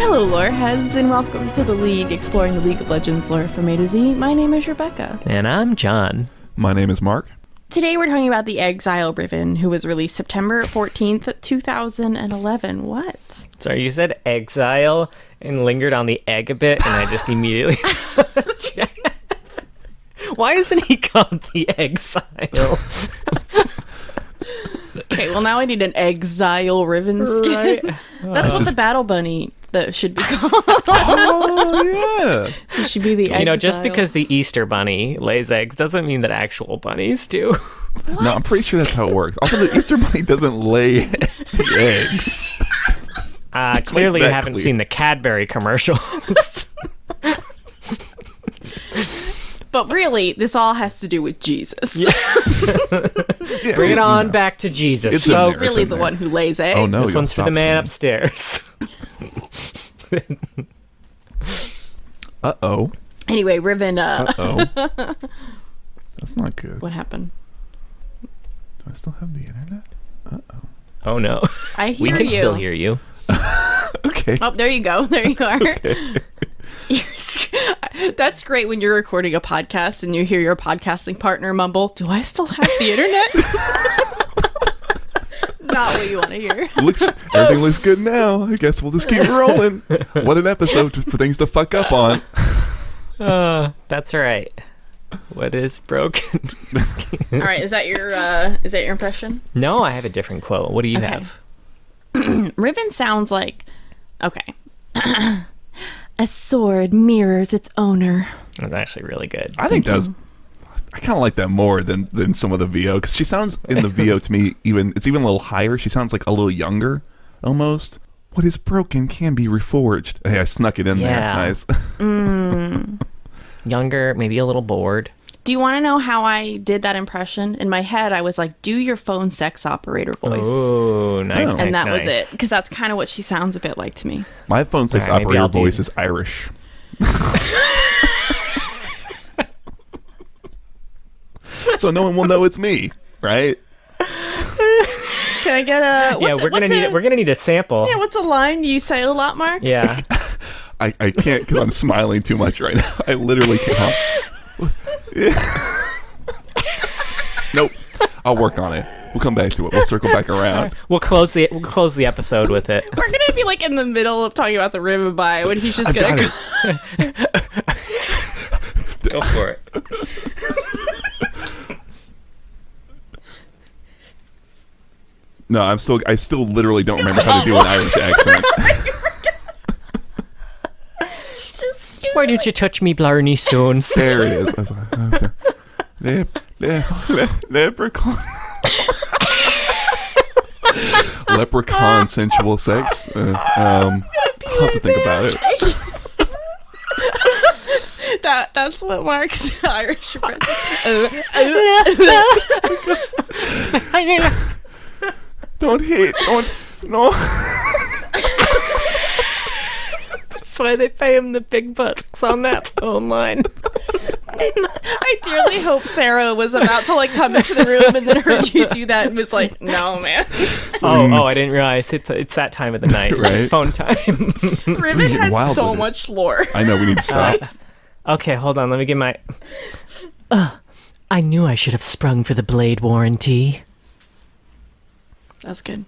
Hello, loreheads, and welcome to the League, exploring the League of Legends lore from A to Z. My name is Rebecca. And I'm John. My name is Mark. Today we're talking about the Exile Riven, who was released September 14th, 2011. What? Sorry, you said exile and lingered on the egg a bit, and I just immediately... Why isn't he called the Exile? Okay, well now I need an Exile Riven skin. Right. That's what the Battle Bunny should be called. Oh, yeah. It should be the Exile. You know, just because the Easter bunny lays eggs doesn't mean that actual bunnies do. What? No, I'm pretty sure that's how it works. Also, the Easter Bunny doesn't lay the eggs. Clearly you haven't seen the Cadbury commercials. But really, this all has to do with Jesus. Yeah. Yeah, Bring it on back to Jesus. It's in So there. Really the one who lays eggs. Oh, no. this one's for the man upstairs. Uh-oh. Anyway, Riven, Uh-oh. That's not good. what happened? Do I still have the internet? Uh-oh. Oh no. I hear We can you. still hear you. Okay. Oh, there you go. There you are. Okay. That's great when you're recording a podcast and you hear your podcasting partner mumble, "Do I still have the internet?" Not what you want to hear. Everything looks good now. I guess we'll just keep rolling. What an episode for things to fuck up on. That's right. What is broken? All right, is that your impression? No, I have a different quote. What do you Okay. have? Riven sounds like, okay. A sword mirrors its owner. That's actually really good. I think I kind of like that more than some of the VO, because she sounds in the VO to me it's even a little higher. She sounds like a little younger, almost. What is broken can be reforged. Hey, I snuck it in there. Nice. Younger, maybe a little bored. Do you want to know how I did that impression? In my head, I was like, do your phone sex operator voice. Oh, nice, Oh. And that nice. was it, because that's kind of what she sounds a bit like to me. My phone 6 All right, maybe operator I'll do- voice is Irish. So no one will know it's me, right? Can I get a? We're gonna need a sample. Yeah, what's a line you say a lot, Mark? Yeah. I can't because I'm smiling too much right now. I literally can't. Nope. I'll work on it. We'll come back to it. We'll circle back around. We'll close the episode with it. We're gonna be like in the middle of talking about the Riven by when he's just I gonna got go. Go for it. No, I still literally don't remember how to do an Irish accent. Just Why don't you touch me, Blarney Stones? There it is. I was like, okay. Leprechaun. Leprechaun sensual sex. I'll have to think about it. That's what Mark's Irish. Don't hate. No. That's why they pay him the big bucks on that phone line. I dearly hope Sarah was about to like come into the room and then heard you do that and was like, "No, man." Oh, I didn't realize it's that time of the night. Right. It's phone time. Riven has wild so with it. much lore. I know we need to stop. Okay, hold on. Let me get my... I knew I should have sprung for the blade warranty. That's good.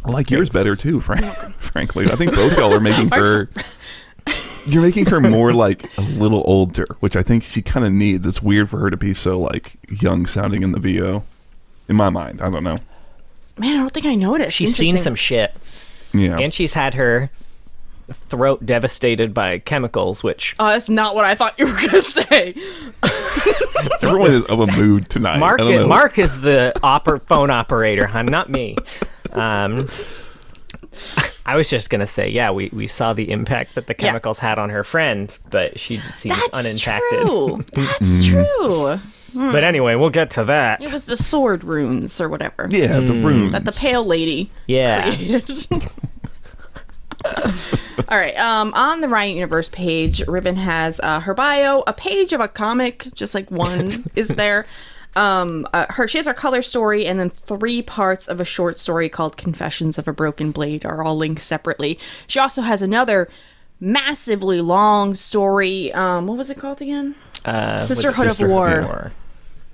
I like yours better too, frankly. I think both y'all are making her... You're making her more like a little older, which I think she kind of needs. It's weird for her to be so like young sounding in the VO. In my mind, I don't know. Man, I don't think I noticed. She's seen some shit. Yeah. And she's had her throat devastated by chemicals, which... Oh, that's not what I thought you were gonna say. Everyone is of a mood tonight. Mark, I don't know. Mark is the phone operator, huh? Not me. I was just going to say, yeah, we saw the impact that the chemicals had on her friend, but she seems unimpacted. True. That's true. But anyway, we'll get to that. It was the sword runes or whatever. Yeah, the runes. That the pale lady created. All right. On the Riot Universe page, Riven has her bio, a page of a comic, just like one is there. She has her color story, and then 3 parts of a short story called Confessions of a Broken Blade are all linked separately. She also has another massively long story. What was it called again? Sisterhood of War.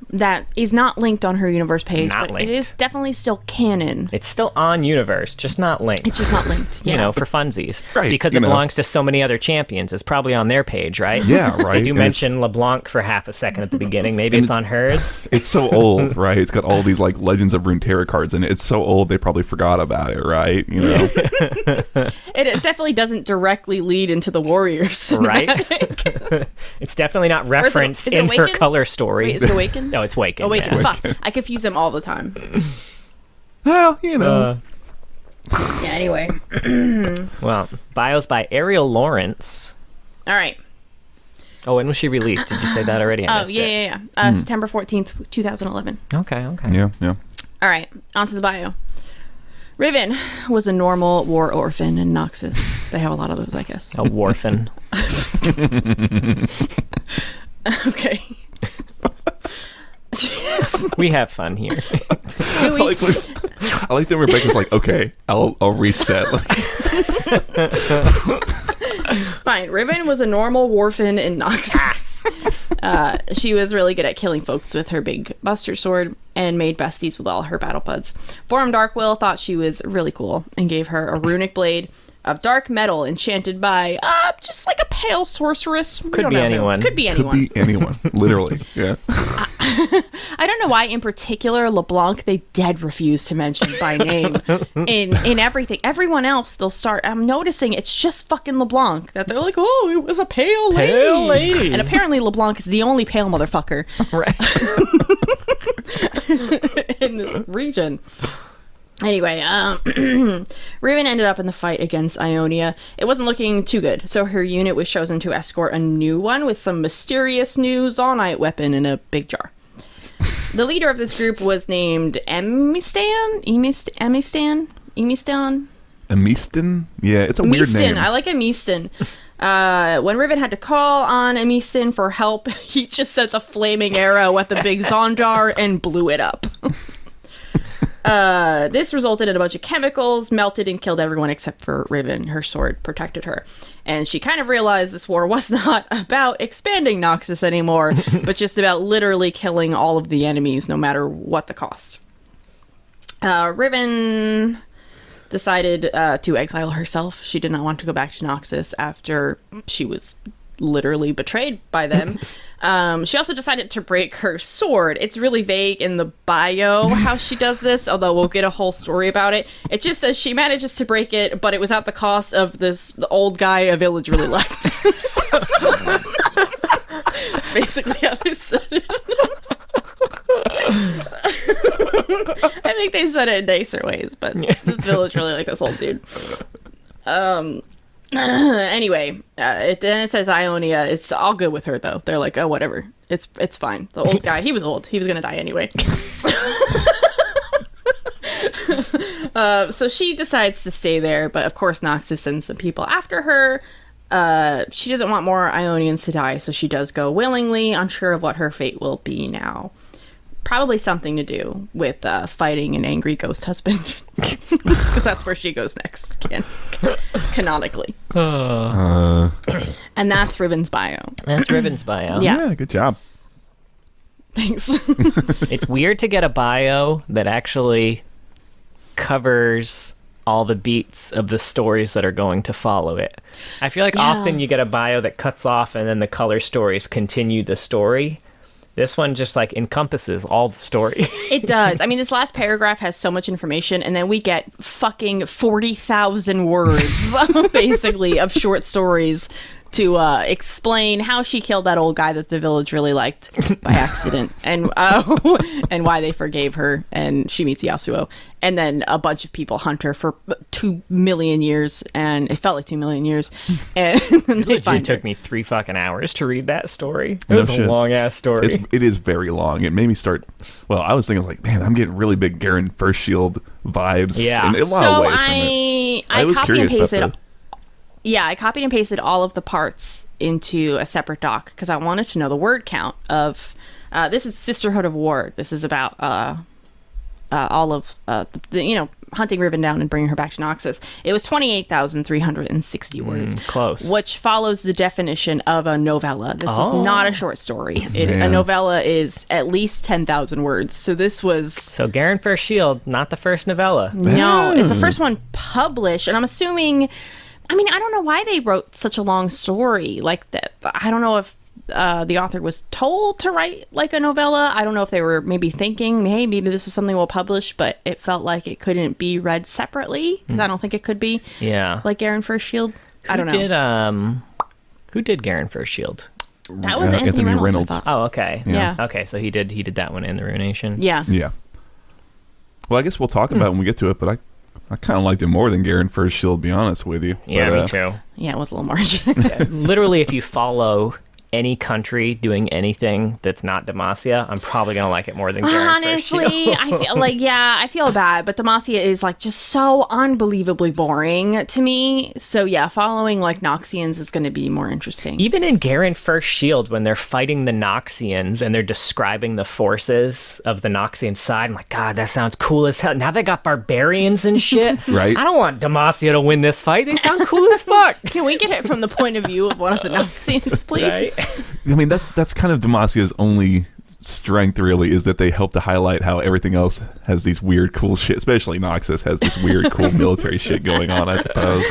That is not linked on her universe page, it is definitely still canon. It's still on universe, just not linked. It's just not linked, yeah. You know, for funsies. Right. Because it belongs to so many other champions. It's probably on their page, right? Yeah, right. They do mention LeBlanc for half a second at the beginning. Maybe it's on hers. It's so old, right? It's got all these like Legends of Runeterra cards in it. It's so old they probably forgot about it, right? You know? It definitely doesn't directly lead into the Warriors. Right? It's definitely not referenced in her color story. Wait, is it Awaken? No, it's Waken. Awaken. Fuck. I confuse them all the time. Well, you know. Yeah, anyway. Well, bios by Ariel Lawrence. All right. Oh, when was she released? Did you say that already? I missed it. Yeah. September 14th, 2011. Okay. Yeah. All right. On to the bio. Riven was a normal war orphan in Noxus. They have a lot of those, I guess. A warphin. Okay. We have fun here. I like that Rebecca's like, okay, I'll reset. Fine. Riven was a normal warfin in Noxus. She was really good at killing folks with her big buster sword and made besties with all her battle buds. Borum Darkwill thought she was really cool and gave her a runic blade of dark metal enchanted by just like a pale sorceress. Could be anyone. Could be anyone. Literally. Yeah. I don't know why in particular LeBlanc they dead refuse to mention by name in everything. Everyone else they'll start. I'm noticing it's just fucking LeBlanc that they're like, oh, it was a pale lady. And apparently LeBlanc is the only pale motherfucker Right. in this region. Anyway, Riven ended up in the fight against Ionia. It wasn't looking too good, so her unit was chosen to escort a new one with some mysterious new Zonite weapon in a big jar. The leader of this group was named Emistan? Emistan? Yeah, it's a weird name. I like Emistan. When Riven had to call on Emistan for help, he just sent a flaming arrow at the big Zondar and blew it up. This resulted in a bunch of chemicals, melted and killed everyone except for Riven. Her sword protected her. And she kind of realized this war was not about expanding Noxus anymore, but just about literally killing all of the enemies, no matter what the cost. Riven decided to exile herself. She did not want to go back to Noxus after she was literally betrayed by them. She also decided to break her sword. It's really vague in the bio how she does this, although we'll get a whole story about it. It just says she manages to break it, but it was at the cost of the old guy a village really liked. That's basically how they said it. I think they said it in nicer ways, but this village really liked this old dude. Anyway, then it says Ionia. It's all good with her though. They're like, oh, whatever. It's fine. The old guy, he was old. He was gonna die anyway. So she decides to stay there, but of course Noxus sends some people after her. She doesn't want more Ionians to die, so she does go willingly, unsure of what her fate will be now. Probably something to do with fighting an angry ghost husband. Because that's where she goes next, canonically. And that's Riven's bio. That's Riven's bio. Yeah, good job. Thanks. It's weird to get a bio that actually covers all the beats of the stories that are going to follow it. I feel like often you get a bio that cuts off and then the color stories continue the story. This one just like encompasses all the story. It does. I mean, this last paragraph has so much information, and then we get fucking 40,000 words, basically, of short stories to explain how she killed that old guy that the village really liked by accident, and why they forgave her, and she meets Yasuo. And then a bunch of people hunt her for 2 million years, and it felt like 2 million years. And it took me 3 fucking hours to read that story. It was a long-ass story. It is very long. It made me start... Well, I was thinking, like, man, I'm getting really big Garen First Shield vibes. Yeah. In a lot of ways from it. I was copy and pasted... Yeah, I copied and pasted all of the parts into a separate doc because I wanted to know the word count of This is Sisterhood of War. This is about all of hunting Riven down and bringing her back to Noxus. It was 28,360 words. Close. Which follows the definition of a novella. This was not a short story. A novella is at least 10,000 words. So this was... So Garen First Shield, not the first novella. No, it's the first one published. And I'm assuming... I mean, I don't know why they wrote such a long story like that. I don't know if the author was told to write like a novella. I don't know if they were maybe thinking, hey, maybe this is something we'll publish, but it felt like it couldn't be read separately because I don't think it could be. Yeah. Like Garen First Shield. I don't know. Who did Garen First Shield? That was Anthony Reynolds. I thought. Oh, okay. Yeah. Okay, so he did that one in the Ruination. Yeah. Yeah. Well, I guess we'll talk about it when we get to it, but I kind of liked it more than Garen First Shield, to be honest with you. Yeah, but, me too. Yeah, it was a little more interesting. Literally, if you follow any country doing anything that's not Demacia, I'm probably gonna like it more than Garen First Shield. Honestly, I feel like, I feel bad, but Demacia is like just so unbelievably boring to me. So yeah, following like Noxians is going to be more interesting. Even in Garen First Shield, when they're fighting the Noxians and they're describing the forces of the Noxian side, I'm like, God, that sounds cool as hell. Now they got barbarians and shit. Right. I don't want Demacia to win this fight. They sound cool as fuck. Can we get it from the point of view of one of the Noxians, please? Right? I mean, that's kind of Demacia's only strength, really, is that they help to highlight how everything else has these weird, cool shit. Especially Noxus has this weird, cool military shit going on, I suppose.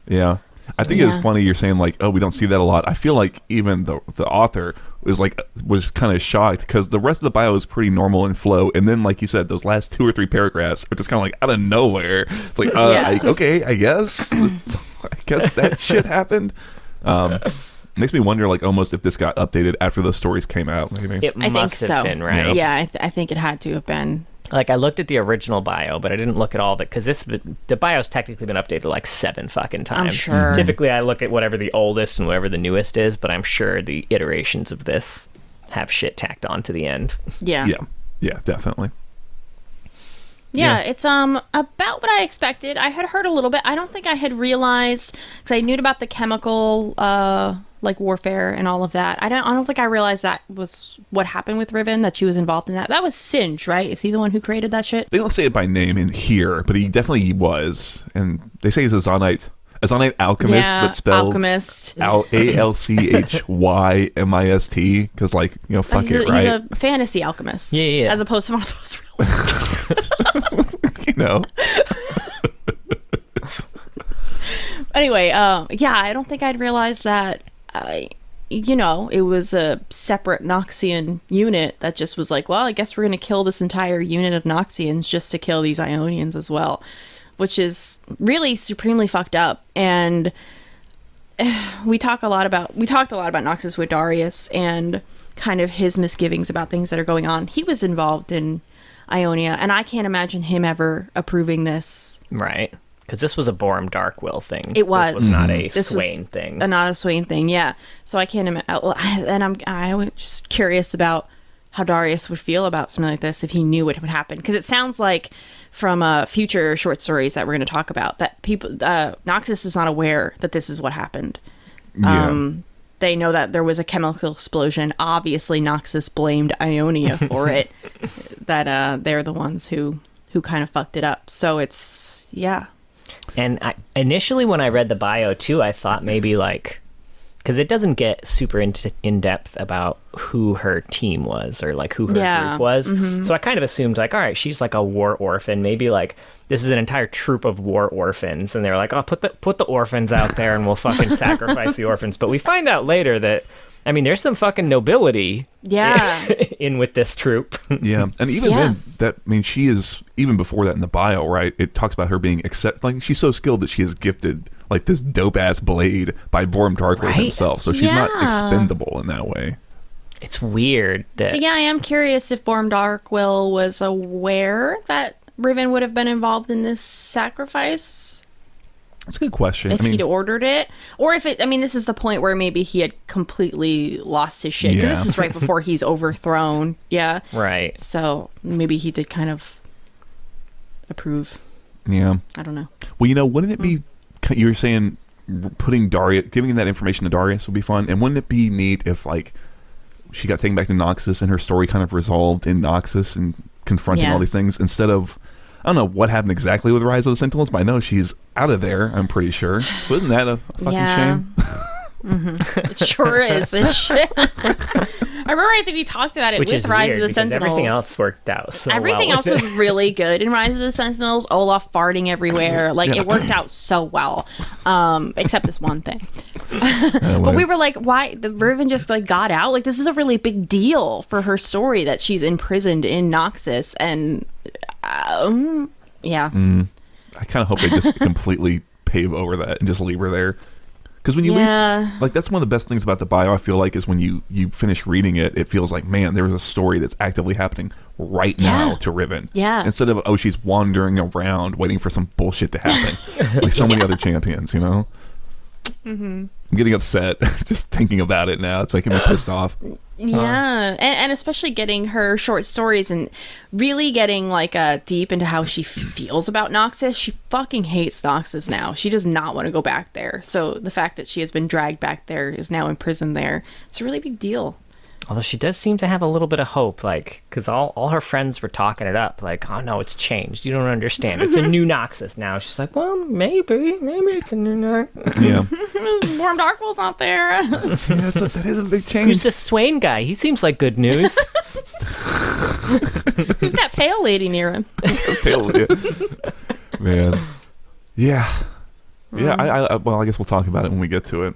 Yeah. I think it's funny you're saying, like, oh, we don't see that a lot. I feel like even the author was kind of shocked because the rest of the bio is pretty normal in flow. And then, like you said, those last 2 or 3 paragraphs are just kind of like out of nowhere. It's like, okay, I guess. I guess that shit happened. Makes me wonder, like, almost if this got updated after those stories came out, maybe. It must have been, right? Yeah, I think it had to have been. Like, I looked at the original bio, but I didn't look at all of it, because the bio's technically been updated like 7 fucking times. I'm sure. Typically, I look at whatever the oldest and whatever the newest is, but I'm sure the iterations of this have shit tacked on to the end. Yeah. Yeah, definitely. Yeah, it's about what I expected. I had heard a little bit. I don't think I had realized, because I knew about the chemical like warfare and all of that. I don't think I realized that was what happened with Riven, that she was involved in that. That was Singe, right? Is he the one who created that shit? They don't say it by name in here, but he definitely was. And they say he's a Zonite alchemist, but spelled alchemist. Alchymist, because, like, fuck it, right? He's a fantasy alchemist. Yeah. As opposed to one of those real Anyway, I don't think I'd realized that, it was a separate Noxian unit that just was like, well, I guess we're going to kill this entire unit of Noxians just to kill these Ionians as well, which is really supremely fucked up. And we talked a lot about Noxus with Darius and kind of his misgivings about things that are going on. He was involved in Ionia, and I can't imagine him ever approving this. Right. Because this was a Borum Darkwill thing. It was. This was not a Swain thing. Not a Swain thing, yeah. So I can't imagine. And I was just curious about how Darius would feel about something like this if he knew what would happen. Because it sounds like from future short stories that we're going to talk about that people, Noxus is not aware that this is what happened. Yeah. They know that there was a chemical explosion. Obviously, Noxus blamed Ionia for it. That they're the ones who kind of fucked it up. So it's, yeah. And initially when I read the bio too, I thought maybe like, because it doesn't get super in depth about who her team was or like who her group was. Mm-hmm. So I kind of assumed like, all right, she's like a war orphan. Maybe like this is an entire troop of war orphans, and they're like, oh, put the orphans out there and we'll fucking sacrifice the orphans. But we find out later that, I mean, there's some fucking nobility in with this troop. Yeah. And even then, she is, even before that in the bio, right, it talks about her being like, she's so skilled that she is gifted like this dope-ass blade by Borum Darkwill himself. So she's not expendable in that way. It's weird. So I am curious if Borum Darkwill was aware that Riven would have been involved in this sacrifice. That's a good question. If he'd ordered it, or if this is the point where maybe he had completely lost his shit, because this is right before he's overthrown. Yeah. Right. So maybe he did kind of approve. Yeah. I don't know. Well, wouldn't it be, you were saying putting Darius, giving that information to Darius would be fun, and wouldn't it be neat if, like, she got taken back to Noxus and her story kind of resolved in Noxus and confronting all these things instead of, I don't know what happened exactly with Rise of the Sentinels, but I know she's out of there, I'm pretty sure. So isn't that a fucking shame? It sure is. I remember, I think we talked about it with Rise of the Sentinels. Everything else worked out so Everything well. else was really good in Rise of the Sentinels. Olaf farting everywhere. Like, it worked out so well. Except this one thing. But we were like, why? The Riven just, like, got out? Like, this is a really big deal for her story that she's imprisoned in Noxus. And, yeah. I kind of hope they just completely pave over that and just leave her there. Because when you leave, like, that's one of the best things about the bio, I feel like, is when you finish reading it, it feels like, man, there was a story that's actively happening right now to Riven. Yeah. Instead of, oh, she's wandering around waiting for some bullshit to happen. Like so many other champions, you know? I'm getting upset just thinking about it now. It's making me pissed off. Yeah, and especially getting her short stories and really getting like deep into how she feels about Noxus. She fucking hates Noxus now. She does not want to go back there. So the fact that she has been dragged back there, is now imprisoned there, it's a really big deal. Although she does seem to have a little bit of hope, like, because all her friends were talking it up, like, oh no, it's changed. You don't understand. It's a new Noxus now. She's like, well, maybe it's a new Noxus. Yeah. Warm Darkwell's not there. That is a big change. Who's this Swain guy? He seems like good news. Who's that pale lady near him? Man. Yeah. Yeah, well, I guess we'll talk about it when we get to it.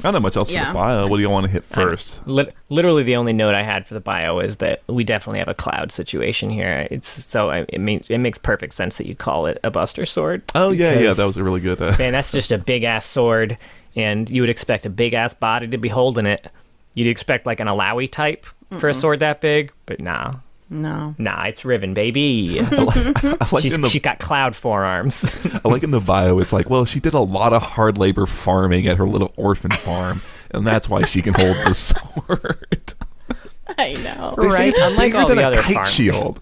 I don't know much else for the bio. What do you want to hit first? Literally, the only note I had for the bio is that we definitely have a cloud situation here. It makes perfect sense that you call it a Buster Sword. Oh yeah, that was a really good. Man, that's just a big ass sword, and you would expect a big ass body to be holding it. You'd expect like an Alawi type for a sword that big, but nah. No. Nah, it's Riven, baby. She got cloud forearms. I like in the bio, it's like, well, she did a lot of hard labor farming at her little orphan farm, and that's why she can hold the sword. I know. They say it's Unlike bigger all than the a other kite farms. shield.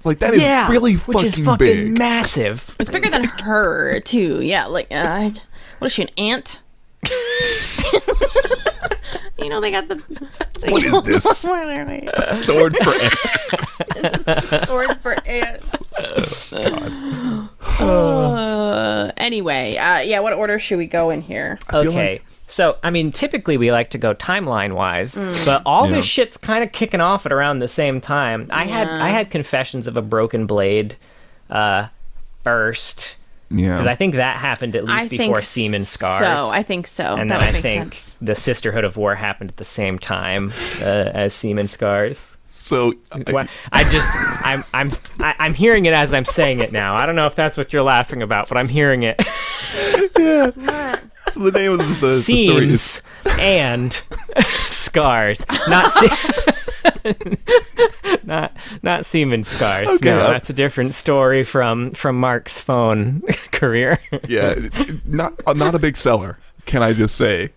Like, that is really which is fucking big. massive. It's bigger than her, too. Yeah, like, what is she, an ant? You know, they got the... What is this? Sword for ants. Sword for ants. Anyway, what order should we go in here? Okay. So, I mean, typically we like to go timeline-wise, but all this shit's kind of kicking off at around the same time. I had Confessions of a Broken Blade first. Yeah. Because I think that happened at least before Seam and Scars. So, I think so. And that then would I make think sense. the Sisterhood of War happened at the same time as Seam and Scars. So I'm hearing it as I'm saying it now. I don't know if that's what you're laughing about, but I'm hearing it. Yeah. So the name of the story is Seams and Scars, not Seam and Scars. Okay. No, that's a different story from Mark's phone career. Yeah, not a big seller. Can I just say?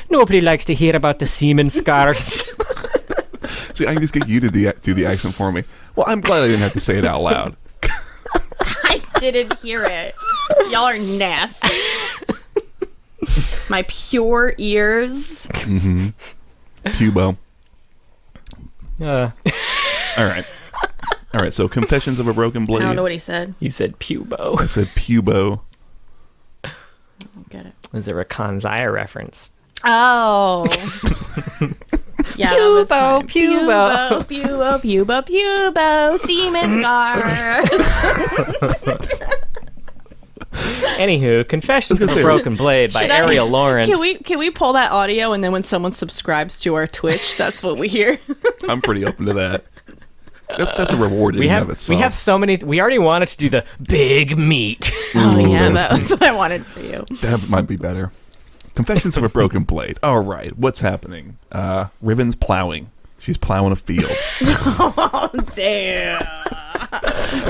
Nobody likes to hear about the Seam and Scars. See, I can just get you to do the accent for me. Well, I'm glad I didn't have to say it out loud. I didn't hear it. Y'all are nasty. My pure ears. Mm-hmm. Pubo. All right. So, Confessions of a Broken Blade. I don't know what he said. He said Pubo. I said Pubo. I don't get it. Was there a Kanzaya reference? Oh. Yeah, Pubo, Pubo, Seaman Scars. Anywho, Confessions of a Broken Blade by Ariel Lawrence. Can we pull that audio and then when someone subscribes to our Twitch, that's what we hear? I'm pretty open to that. That's a reward in and of itself. We have so many. We already wanted to do the big meat. Oh yeah, that was what I wanted for you. That might be better. Confessions of a Broken Blade. All right, what's happening? Riven's plowing. She's plowing a field. Oh damn!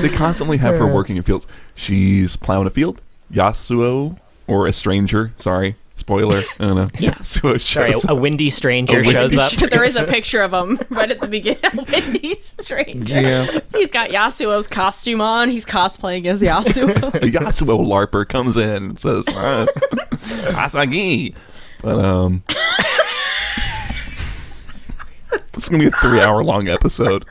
They constantly have her working in fields. She's plowing a field. Yasuo, or a stranger. Sorry, spoiler. I don't know. Yasuo shows a windy stranger shows up. There is a picture of him right at the beginning. A windy stranger. Yeah. He's got Yasuo's costume on. He's cosplaying as Yasuo. A Yasuo LARPer comes in and says, Asagi. But, He does. yeah, so, Can we pull that audio and then when someone subscribes to our Twitch, that's what we hear? I'm pretty open to that. I'm pretty open to that. Confessions of a Broken Blade. All right, what's happening? Riven's plowing. She's plowing a field. Yasuo, or a stranger. Sorry, spoiler. I don't know. A windy stranger shows up. Yeah. It's going to be a 3-hour-long episode.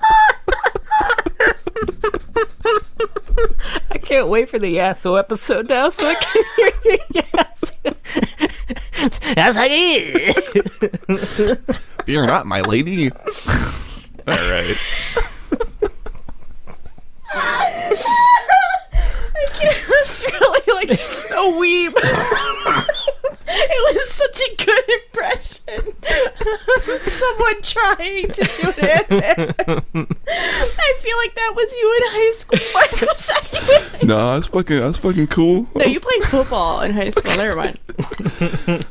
I can't wait for the Yasuo episode now so I can hear your Yasuo. That's how Fear not, my lady. All right. It's really like a weeb. It was such a good impression of someone trying to do it. I feel like that was you in high school. Mark, was that you? No, I was fucking cool. No, you played football in high school. Never mind.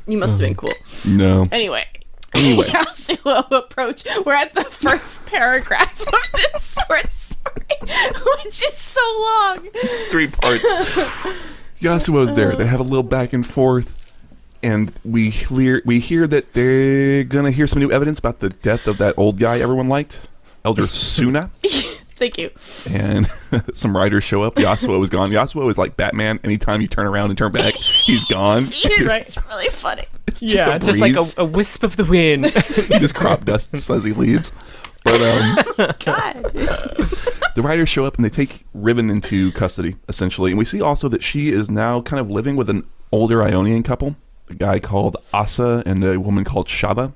You must have been cool. No. Anyway. Anyway. Yasuo approach. We're at the first paragraph of this short story, which is so long. It's 3 parts. Yasuo's there. They have a little back and forth. And we hear that they're going to hear some new evidence about the death of that old guy everyone liked, Elder Suna. Thank you. And some riders show up. Yasuo is gone. Yasuo is like Batman. Anytime you turn around and turn back, he's gone. It's really funny. It's just like a wisp of the wind. He just crop dusts as he leaves. But God. the riders show up and they take Riven into custody, essentially. And we see also that she is now kind of living with an older Ionian couple, a guy called Asa and a woman called Shaba.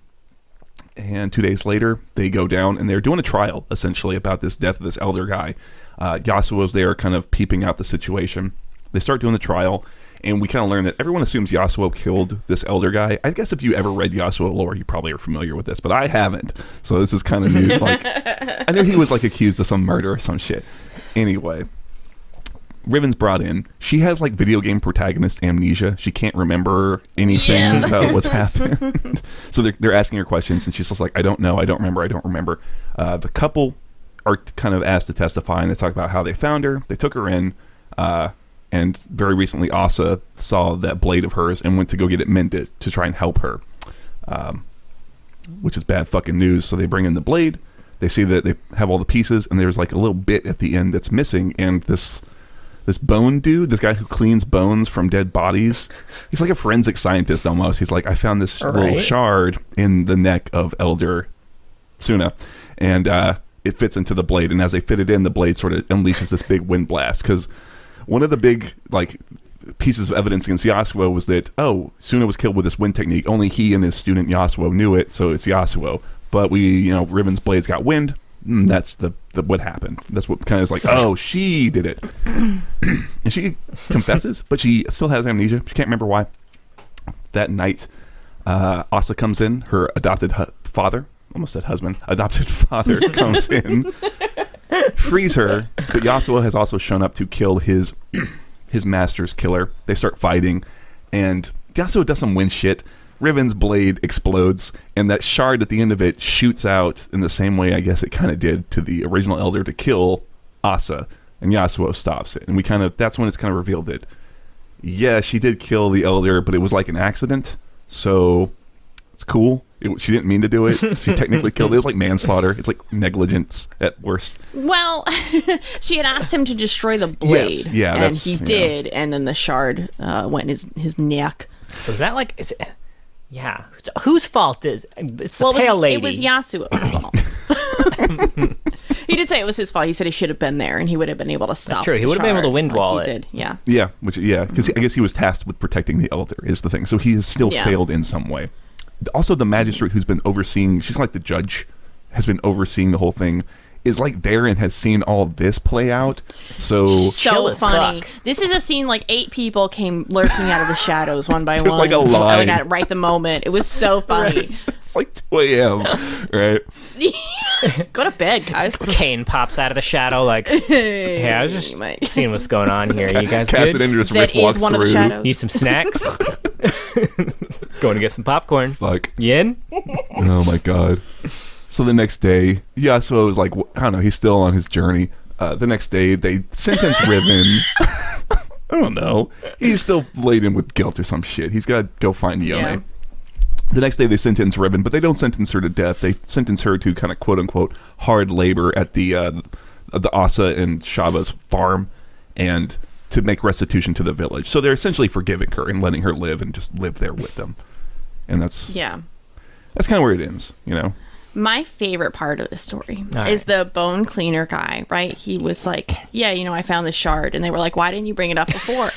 And 2 days later, they go down and they're doing a trial, essentially, about this death of this elder guy. Yasuo's there kind of peeping out the situation. They start doing the trial, and we kind of learn that everyone assumes Yasuo killed this elder guy. I guess if you ever read Yasuo lore, you probably are familiar with this, but I haven't. So this is kind of new. Like, I know he was like accused of some murder or some shit. Anyway, Riven's brought in. She has like video game protagonist amnesia. She can't remember anything about what's happened. So they're asking her questions, and she's just like, I don't know, I don't remember. The couple are kind of asked to testify, and they talk about how they found her. They took her in, and very recently Asa saw that blade of hers and went to go get it mended to try and help her, which is bad fucking news. So they bring in the blade. They see that they have all the pieces, and there's like a little bit at the end that's missing, and this bone dude, this guy who cleans bones from dead bodies, he's like a forensic scientist almost. He's like, I found this little shard in the neck of Elder Suna, and it fits into the blade. And as they fit it in, the blade sort of unleashes this big wind blast. Because one of the big like pieces of evidence against Yasuo was that, Suna was killed with this wind technique. Only he and his student Yasuo knew it, so it's Yasuo. But Riven's blades got wind. That's the what happened. That's what kind of is like, she did it. And she confesses, but she still has amnesia. She can't remember why. That night, Asa comes in. Her adopted father, almost said husband, adopted father comes in, frees her. But Yasuo has also shown up to kill his master's killer. They start fighting, and Yasuo does some wind shit. Riven's blade explodes, and that shard at the end of it shoots out in the same way I guess it kind of did to the original Elder to kill Asa, and Yasuo stops it. And that's when it's kind of revealed that, yeah, she did kill the Elder, but it was like an accident, so it's cool. She didn't mean to do it. She technically killed it. It was like manslaughter. It's like negligence at worst. Well, she had asked him to destroy the blade, yes. Yeah, and he did, and then the shard went in his neck. So is that like... Yeah. Whose fault is it's the pale lady? It was Yasuo's fault. He did say it was his fault. He said he should have been there, and he would have been able to stop. That's true. He would have been able to wind wall it. He did. Yeah. Yeah. Because I guess he was tasked with protecting the Elder is the thing. So he has still failed in some way. Also, the magistrate who's been overseeing, she's like the judge, has been overseeing the whole thing, is like there and has seen all this play out. So funny. This is a scene like 8 people came lurking out of the shadows one by one. Like a line. At right the moment. It was so funny. Right. It's like 2 a.m. Right? Go to bed, guys. Kane pops out of the shadow like, hey, I was just seeing what's going on here. You guys good? Zed is one of the shadows. Need some snacks? Going to get some popcorn. Fuck. Yin? Oh my god. So the next day, Yasuo is like, I don't know, he's still on his journey. The next day, they sentence Riven. I don't know. He's still laden with guilt or some shit. He's got to go find Yone. Yeah. The next day, they sentence Riven, but they don't sentence her to death. They sentence her to kind of quote-unquote hard labor at the Asa and Shaba's farm and to make restitution to the village. So they're essentially forgiving her and letting her live and just live there with them. And that's kind of where it ends, My favorite part of the story All is right. the bone cleaner guy, right? He was like, yeah, I found this shard. And they were like, why didn't you bring it up before?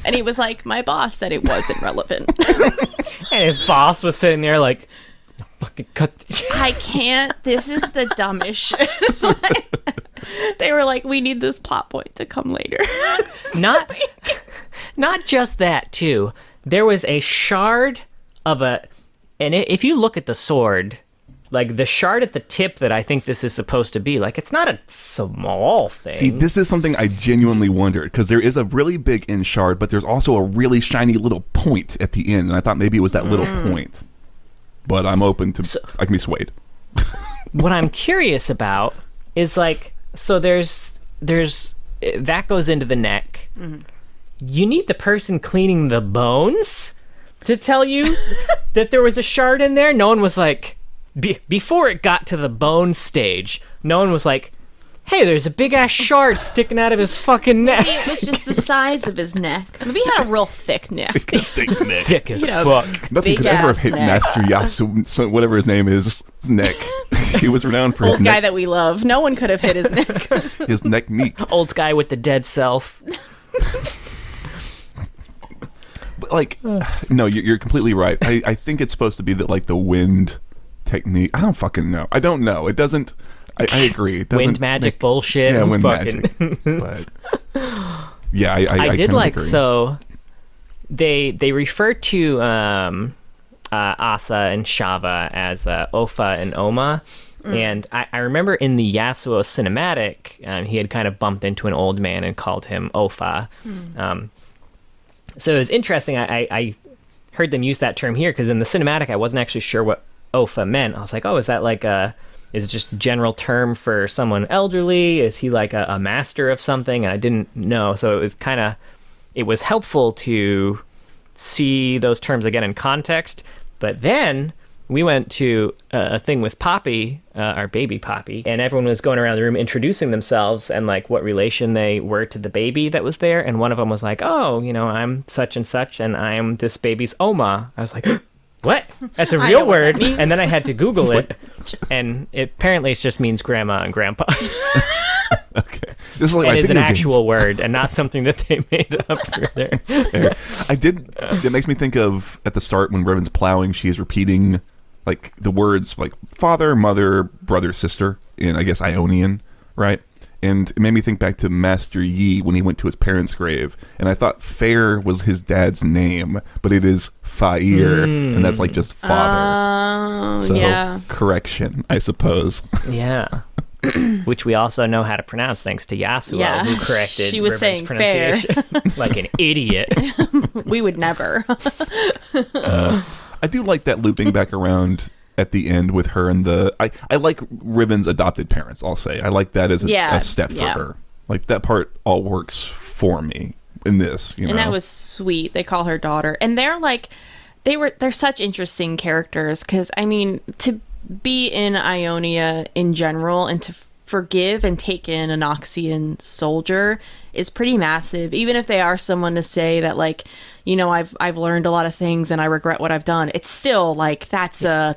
And he was like, my boss said it wasn't relevant. And his boss was sitting there like, fucking cut. I can't. This is the dumbest shit. They were like, we need this plot point to come later. Not just that, too. There was a shard of and if you look at the sword, like the shard at the tip that I think this is supposed to be, like it's not a small thing. See, this is something I genuinely wondered, because there is a really big end shard, but there's also a really shiny little point at the end, and I thought maybe it was that little point. But I'm open to, I can be swayed. What I'm curious about is like, so there's that goes into the neck. Mm-hmm. You need the person cleaning the bones to tell you that there was a shard in there. No one was like, before it got to the bone stage, no one was like, hey, there's a big ass shard sticking out of his fucking neck. Maybe it was just the size of his neck. Maybe he had a real thick neck. Thick neck. Thick as fuck. Nothing could ever have Big-ass hit neck. Master Yasu, so whatever his name is, his neck. He was renowned for his Old guy neck. that we love. No one could have hit his neck. His neck neat. Old guy with the dead self. But like, no, you're completely right. I think it's supposed to be that like the wind technique. I don't fucking know. I don't know. It doesn't. I agree. It doesn't Wind magic make- bullshit. Yeah, wind fucking. magic. But yeah, I did kinda like agree. so. They refer to Asa and Shava as Ofa and Oma. And I remember in the Yasuo cinematic, he had kind of bumped into an old man and called him Ofa. So it was interesting. I heard them use that term here because in the cinematic, I wasn't actually sure what Ofa meant. I was like, oh, is that like is it just a general term for someone elderly? Is he like a master of something? And I didn't know. So it was helpful to see those terms again in context. But then we went to a thing with Poppy, our baby Poppy, and everyone was going around the room introducing themselves and like what relation they were to the baby that was there. And one of them was like, oh, I'm such and such, and I'm this baby's Oma. I was like, what? That's a I real know what that word. means. And then I had to Google it, and apparently it just means grandma and grandpa. Okay, this is like And my it's an video games. actual word and not something that they made up for there. Fair. It makes me think of at the start when Riven's plowing, she is repeating like the words like father, mother, brother, sister in I guess Ionian, right? And it made me think back to Master Yi when he went to his parents' grave, and I thought Fair was his dad's name, but it is Fair, and that's like just father. So Yeah. correction, I suppose. Yeah. Which we also know how to pronounce thanks to Yasuo, Yeah. who corrected She was Riven's saying fair. pronunciation like an idiot. We would never. I do like that looping back around at the end with her and I like Riven's adopted parents, I'll say. I like that as a step for her. Like that part all works for me in this, And that was sweet. They call her daughter. And they're like, they're such interesting characters because, I mean, to be in Ionia in general and to forgive and take in a Noxian soldier is pretty massive. Even if they are someone to say that, like, I've learned a lot of things and I regret what I've done. It's still like that's a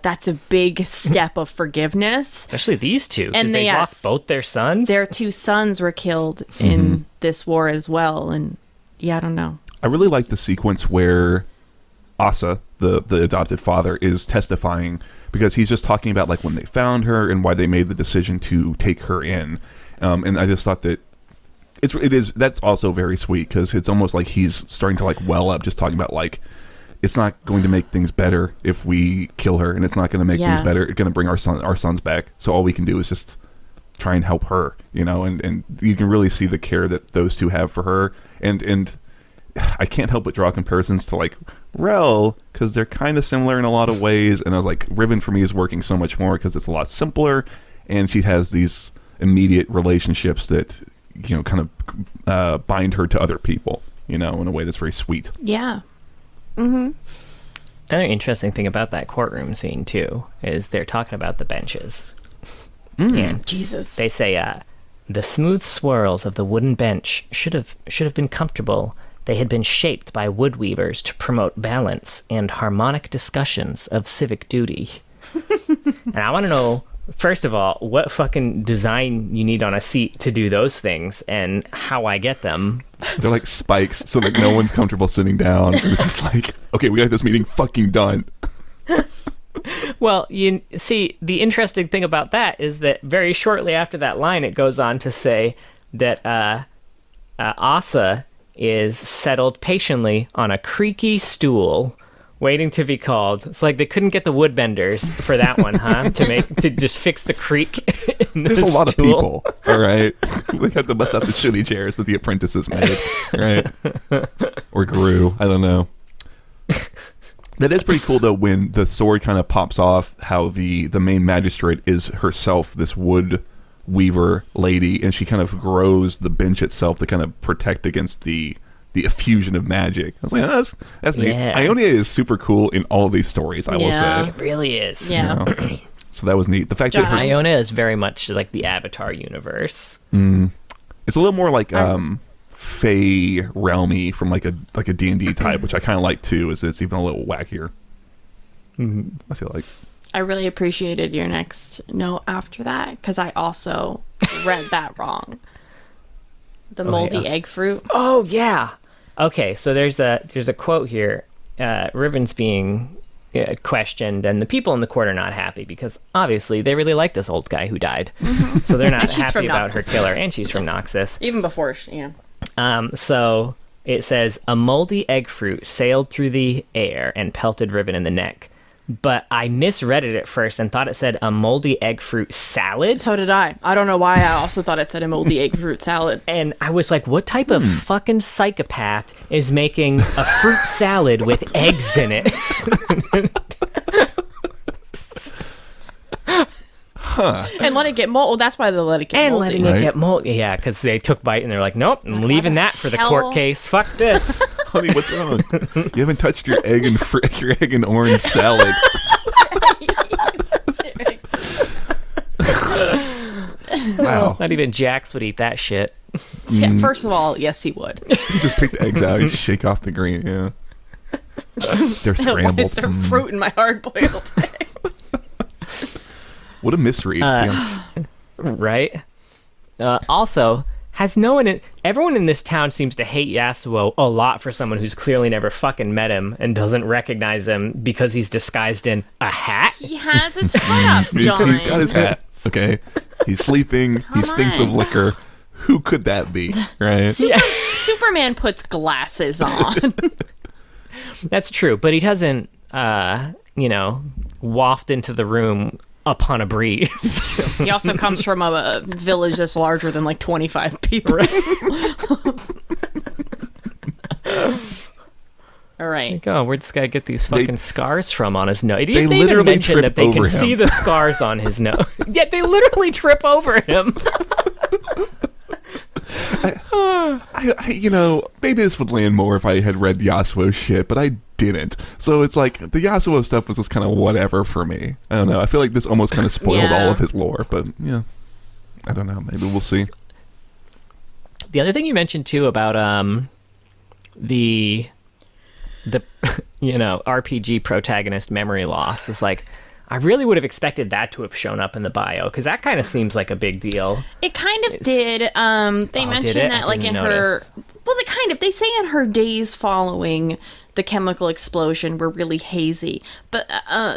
big step of forgiveness. Especially these two, because And they lost both their sons. Their two sons were killed in this war as well. And yeah, I don't know. I really like the sequence where Asa, the adopted father, is testifying because he's just talking about like when they found her and why they made the decision to take her in. And I just thought that that's also very sweet because it's almost like he's starting to like well up just talking about like it's not going to make things better if we kill her, and it's not going to make things better. It's going to bring our sons back. So all we can do is just try and help her, and you can really see the care that those two have for her. And I can't help but draw comparisons to like Rel because they're kind of similar in a lot of ways. And I was like, Riven for me is working so much more because it's a lot simpler, and she has these immediate relationships that kind of bind her to other people, in a way that's very sweet. Yeah. Another interesting thing about that courtroom scene too is they're talking about the benches. And Jesus. they say, the smooth swirls of the wooden bench should have been comfortable. They had been shaped by woodweavers to promote balance and harmonic discussions of civic duty. And I want to know, first of all, what fucking design you need on a seat to do those things and how I get them. They're like spikes, so that no one's comfortable sitting down. And it's just like, okay, we got this meeting fucking done. Well, you see, the interesting thing about that is that very shortly after that line, it goes on to say that Asa is settled patiently on a creaky stool, waiting to be called. It's like they couldn't get the woodbenders for that one, huh? To just fix the creak. There's a lot of people, all right? We had to bust out the shitty chairs that the apprentices made, right? Or grew, I don't know. That is pretty cool, though, when the sword kind of pops off, how the main magistrate is herself this wood weaver lady, and she kind of grows the bench itself to kind of protect against the effusion of magic. I was like, oh, that's neat. Ionia is super cool in all of these stories, I will say. It really is. Yeah. You know? So that was neat. The fact that Ionia is very much like the Avatar universe. It's a little more like Fey realmy from like a D&D type, which I kind of like too, is it's even a little wackier. I feel like. I really appreciated your next note after that, because I also read that wrong. The moldy egg fruit. Oh, yeah. Okay, so there's a quote here. Riven's being questioned, and the people in the court are not happy because obviously they really like this old guy who died. So they're not happy about her killer, and she's from Noxus. Even before she, So it says, a moldy egg fruit sailed through the air and pelted Riven in the neck. But I misread it at first and thought it said a moldy egg fruit salad. So did I. I don't know why I also thought it said a moldy egg fruit salad. And I was like, what type of fucking psychopath is making a fruit salad with eggs in it? And let it get mold. Well, that's why they let it get moldy. Letting it get moldy. Yeah, because they took bite and they're like, nope, I'm leaving that for the court case. Fuck this. Honey, what's wrong? You haven't touched your egg and orange salad. Wow. Not even Jax would eat that shit. Yeah, first of all, yes, he would. You just pick the eggs out, you shake off the green, yeah. They're scrambled. Why is there fruit in my hard-boiled eggs? What a misread. Right? Also, everyone in this town seems to hate Yasuo a lot for someone who's clearly never fucking met him and doesn't recognize him because he's disguised in a hat. He has his hat up, John. He's got his hat, okay? He's sleeping. He stinks of liquor. Who could that be, right? Superman puts glasses on. That's true, but he doesn't, waft into the room upon a breeze. He also comes from a village that's larger than like 25 people. Right. All right. Like, oh, where'd this guy get these fucking scars from on his nose? They literally even mention that they can him. see the scars on his nose. Yet they literally trip over him. Maybe this would land more if I had read Yasuo shit, but I didn't. So it's like the Yasuo stuff was just kind of whatever for me. I don't know. I feel like this almost kind of spoiled all of his lore, but yeah, I don't know. Maybe we'll see. The other thing you mentioned too about the RPG protagonist memory loss is like, I really would have expected that to have shown up in the bio, because that kind of seems like a big deal. It kind of did. They mentioned that like in her... Well, they say in her days following the chemical explosion were really hazy. But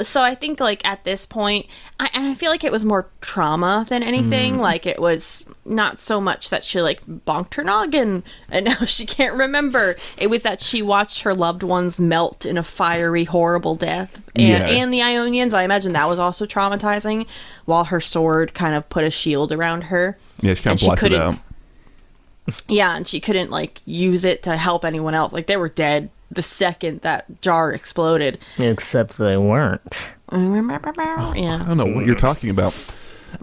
so I think like at this point, I feel like it was more trauma than anything. Like it was not so much that she like bonked her noggin and now she can't remember. It was that she watched her loved ones melt in a fiery, horrible death. And the Ionians, I imagine that was also traumatizing, while her sword kind of put a shield around her. Yeah, she kind of blocked it out. Yeah, and she couldn't like use it to help anyone else. Like they were dead the second that jar exploded. Except they weren't. Yeah. I don't know what you're talking about.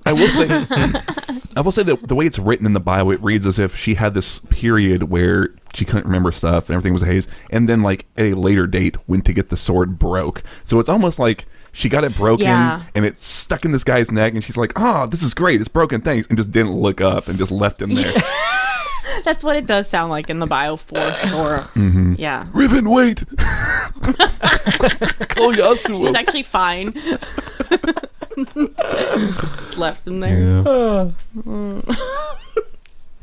I will say that the way it's written in the bio, it reads as if she had this period where she couldn't remember stuff and everything was a haze, and then like at a later date went to get the sword broke. So it's almost like she got it broken and it's stuck in this guy's neck, and she's like, "Oh, this is great, it's broken, thanks," and just didn't look up and just left him there. That's what it does sound like in the bio for sure. Yeah. Riven, wait! Call Yasuo. She's actually fine. Left him there. Yeah.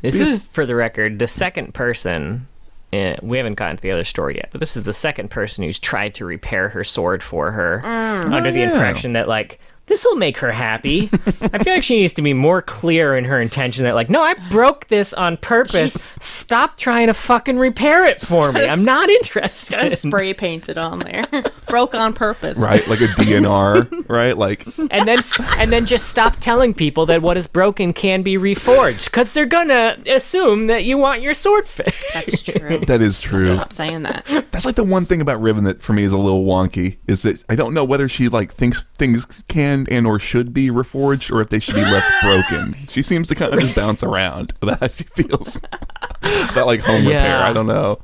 This is, for the record, the second person. We haven't gotten to the other story yet, but this is the second person who's tried to repair her sword for her under the impression that, like, this will make her happy. I feel like she needs to be more clear in her intention that, like, no, I broke this on purpose. Stop trying to fucking repair it for me. I'm not interested. Spray painted on there. Broke on purpose. Right, like a DNR, right? Like, and then just stop telling people that what is broken can be reforged, because they're gonna assume that you want your sword fixed. That's true. that is true. Stop saying that. That's like the one thing about Riven that for me is a little wonky, is that I don't know whether she like thinks things can and or should be reforged, or if they should be left broken. She seems to kind of just bounce around about how she feels about like home repair. I don't know.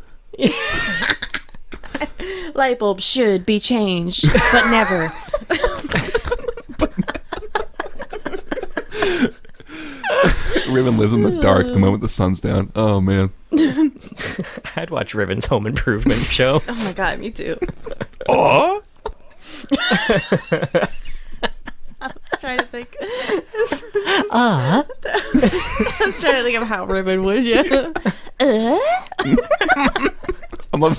Light bulbs should be changed, but never. Riven lives in the dark the moment the sun's down. Oh man. I'd watch Riven's Home Improvement show. Oh my god, me too. Oh. I was trying to think. I was trying to think of how Riven would, yeah. I love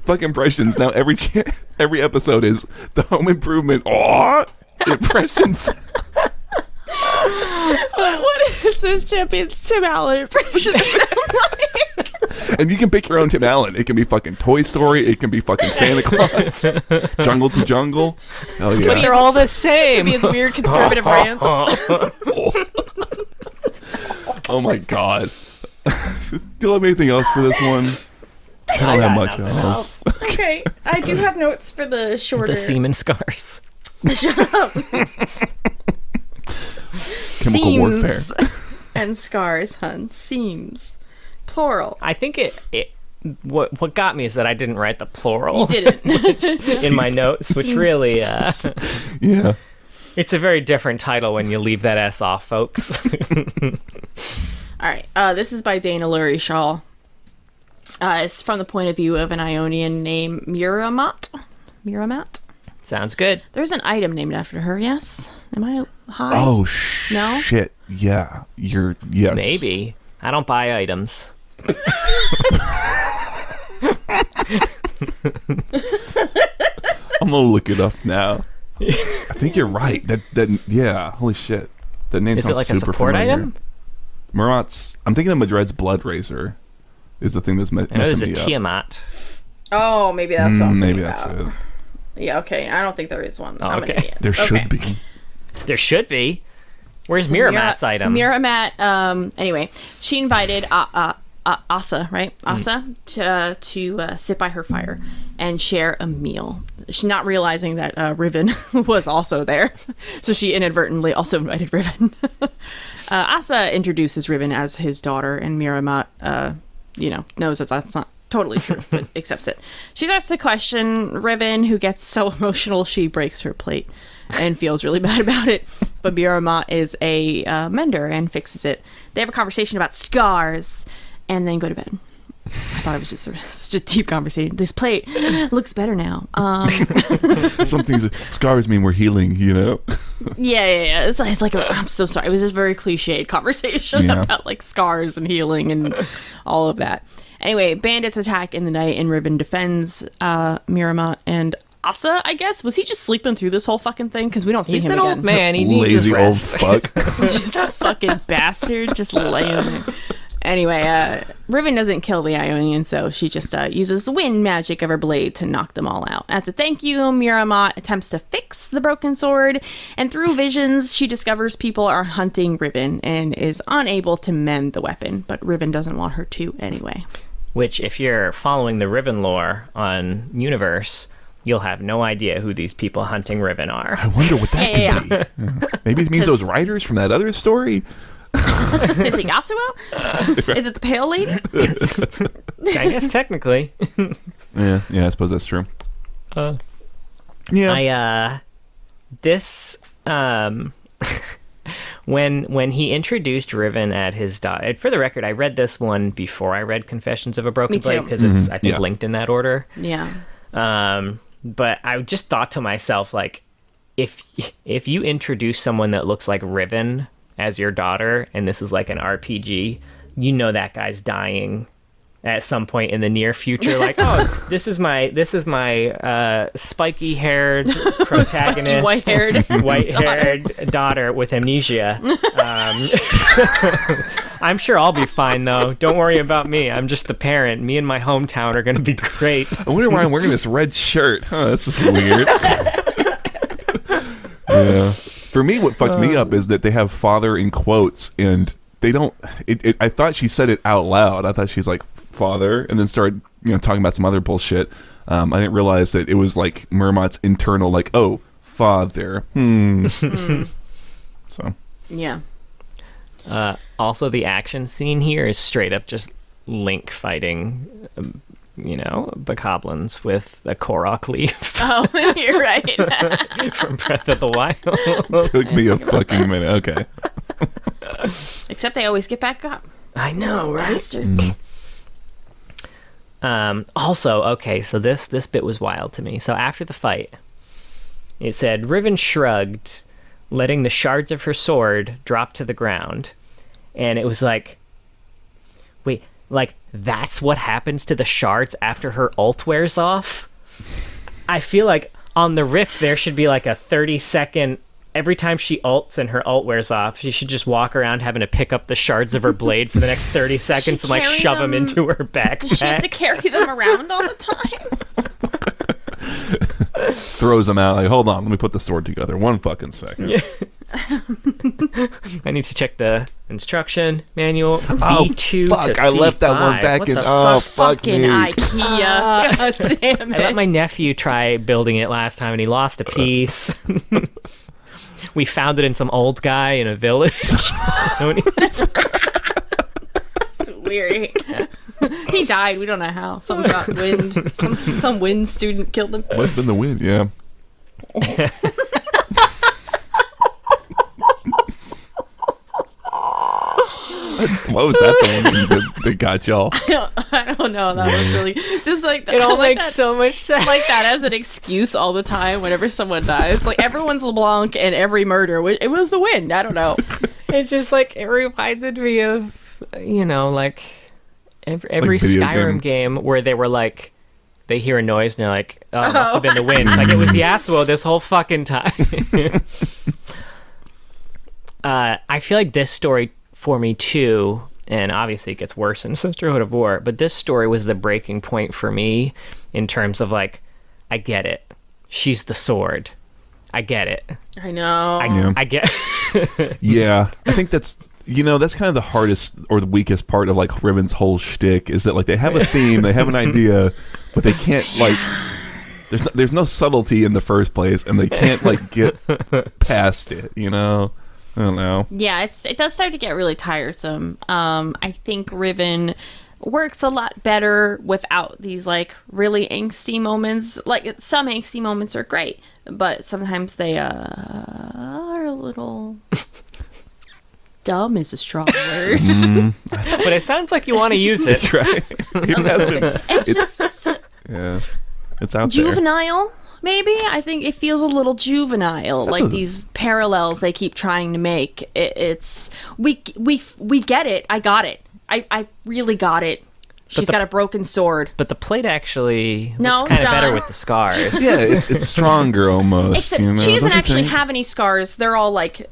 fucking impressions. Now every episode is the Home Improvement impressions. What is this Champion's Tim Allen impression sound like? And you can pick your own Tim Allen. It can be fucking Toy Story. It can be fucking Santa Claus. Jungle to Jungle. Oh yeah. But they're all the same. Maybe it's weird conservative rants. Oh my god. Do you have anything else for this one? I don't have much else. Okay, I do have notes for the shorter. The semen scars. Shut up. Chemical Seams warfare. and scars, hun. Seams. Plural. I think what got me is that I didn't write the plural. You didn't. in my notes, which really Yeah. it's a very different title when you leave that S off, folks. All right. This is by Dana Lurie Shaw. It's from the point of view of an Ionian named Miramat. Miramat? Sounds good. There's an item named after her, yes? Am I high? Oh, No? shit. Yeah. Yes. Maybe. I don't buy items. I'm gonna look it up now. I think you're right. Yeah. Holy shit. That name Is sounds it like a super support familiar. item? Murat's. I'm thinking of Madred's Blood Razor. Is the thing that's I know messing there's a me up. Tiamat. Oh, maybe that's what I'm Maybe thinking that's about. it. Yeah, okay. I don't think there is one. Oh, I'm an okay. idiot. There should Okay. be. There should be. Where's So Miramat's item? Miramat, anyway, she invited Asa, right? Asa to sit by her fire and share a meal. She's not realizing that Riven was also there, so she inadvertently also invited Riven. Asa introduces Riven as his daughter, and Miramat, knows that that's not totally true, but accepts it. She starts to question Riven, who gets so emotional she breaks her plate and feels really bad about it. But Miramat is a mender and fixes it. They have a conversation about scars and then go to bed. I thought it was just such a deep conversation. This plate looks better now. Some things, scars mean we're healing, you know? Yeah. It's like I'm so sorry. It was just a very cliched conversation about like scars and healing and all of that. Anyway, bandits attack in the night and Riven defends Miramat and Asa, I guess. Was he just sleeping through this whole fucking thing? Because we don't see He's him an again. old man. He needs his Lazy old rest. fuck. Just a fucking bastard just laying there. Anyway, Riven doesn't kill the Ionian, so she just uses the wind magic of her blade to knock them all out. As a thank you, Miramat attempts to fix the broken sword, and through visions, she discovers people are hunting Riven and is unable to mend the weapon, but Riven doesn't want her to anyway. Which, if you're following the Riven lore on Universe, you'll have no idea who these people hunting Riven are. I wonder what that could be. Yeah. Maybe it means those writers from that other story. Is it Yasuo? Is it the Pale Lady? I guess technically. Yeah, I suppose that's true. Yeah. When he introduced Riven at his daughter, for the record, I read this one before I read Confessions of a Broken Me too. Blade because it's I think Yeah. linked in that order. Yeah. But I just thought to myself, like, if you introduce someone that looks like Riven as your daughter, and this is like an RPG, you know that guy's dying at some point in the near future. Like, oh, this is my spiky haired protagonist, white haired daughter with amnesia. I'm sure I'll be fine though. Don't worry about me. I'm just the parent. Me and my hometown are going to be great. I wonder why I'm wearing this red shirt. Huh, this is weird. Yeah. For me, what fucked me up is that they have father in quotes, and they don't. I thought she said it out loud. I thought she's like father, and then started talking about some other bullshit. I didn't realize that it was like Mermot's internal, like, oh, father. So. Yeah. Also, the action scene here is straight up just Link fighting, bokoblins with a Korok leaf. Oh, you're right. From Breath of the Wild. Took me a fucking minute. Okay. Except they always get back up. I know, right? Bastards. Also, okay, so this bit was wild to me. So after the fight, it said, Riven shrugged, letting the shards of her sword drop to the ground. And it was like, wait, like, that's what happens to the shards after her ult wears off? I feel like on the Rift there should be like a 30-second, every time she ults and her ult wears off, she should just walk around having to pick up the shards of her blade for the next 30 seconds and like shove them into her backpack. Does she have to carry them around all the time? Throws them out like, hold on, let me put the sword together. 1 fucking second. Yeah. I need to check the instruction manual. Oh, B2 fuck, to I left that C5. one back What in. the Oh, fuck Fucking me. IKEA. God damn I let it. my nephew try building it last time and he lost a piece. We found it in some old guy in a village. It's weird. He died. We don't know how. Some got wind. Some wind student killed him. Must have been the wind, yeah. What was that thing that got y'all? I don't know. That was really just like It all I like makes that, so much sense. like that as an excuse all the time whenever someone dies. Like everyone's LeBlanc and every murder. It was the wind. I don't know. It's just like, it reminded me of, like every Like video Skyrim game where they were like, they hear a noise and they're like, oh, it must have been the wind. Like, it was Yasuo this whole fucking time. I feel like this story for me too, and obviously it gets worse in Sisterhood of War, but this story was the breaking point for me in terms of like, I get it. She's the sword. I get it. I know. I get Yeah, I think that's that's kind of the hardest or the weakest part of like Riven's whole shtick is that like they have a theme, they have an idea, but they can't like. There's no subtlety in the first place, and they can't like get past it. I don't know. Yeah, it does start to get really tiresome. I think Riven works a lot better without these like really angsty moments. Like some angsty moments are great, but sometimes they are a little dumb is a strong word. but it sounds like you want to use it. Right? It's just Yeah, it's out juvenile. Maybe I think it feels a little juvenile, like these parallels they keep trying to make. It's we get it. I got it. I really got it. She's got a broken sword. But the plate actually looks kind of better with the scars. Yeah, it's stronger almost. Except she doesn't actually have any scars. They're all like,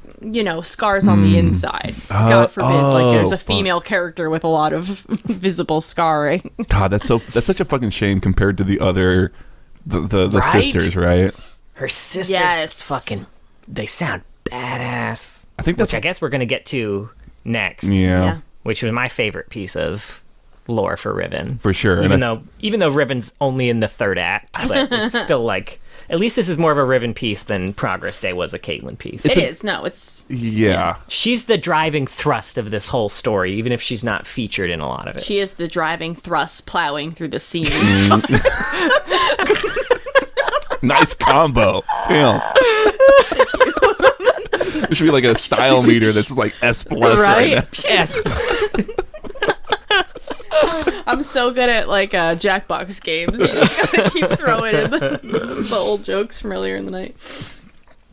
scars on the inside. God forbid, like there's a female character with a lot of visible scarring. God, that's such a fucking shame compared to the other the Right? sisters, right? Her sisters Yes. fucking, they sound badass. I think that's Which I guess we're going to get to next. yeah, Which was my favorite piece of lore for Riven. for sure. Even though Riven's only in the third act, but it's still like, at least this is more of a Riven piece than Progress Day was a Caitlyn piece. It is. No, it's yeah. She's the driving thrust of this whole story, even if she's not featured in a lot of it. she is the driving thrust plowing through the scenes. Nice combo. Damn. There should be like a style meter that's like S+ right now. Yes. I'm so good at like Jackbox games. You just gotta keep throwing in the old jokes from earlier in the night.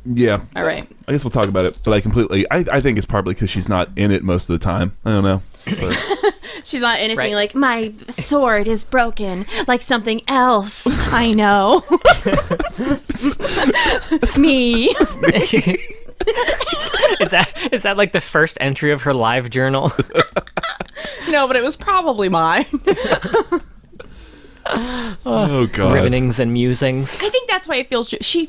Yeah. All right. I guess we'll talk about it, but I think it's probably because she's not in it most of the time. I don't know. But. She's not anything like, my sword is broken, like something else. I know. It's me. Is that like the first entry of her live journal? No, but it was probably mine. Oh god. Rivenings and musings. I think that's why it feels she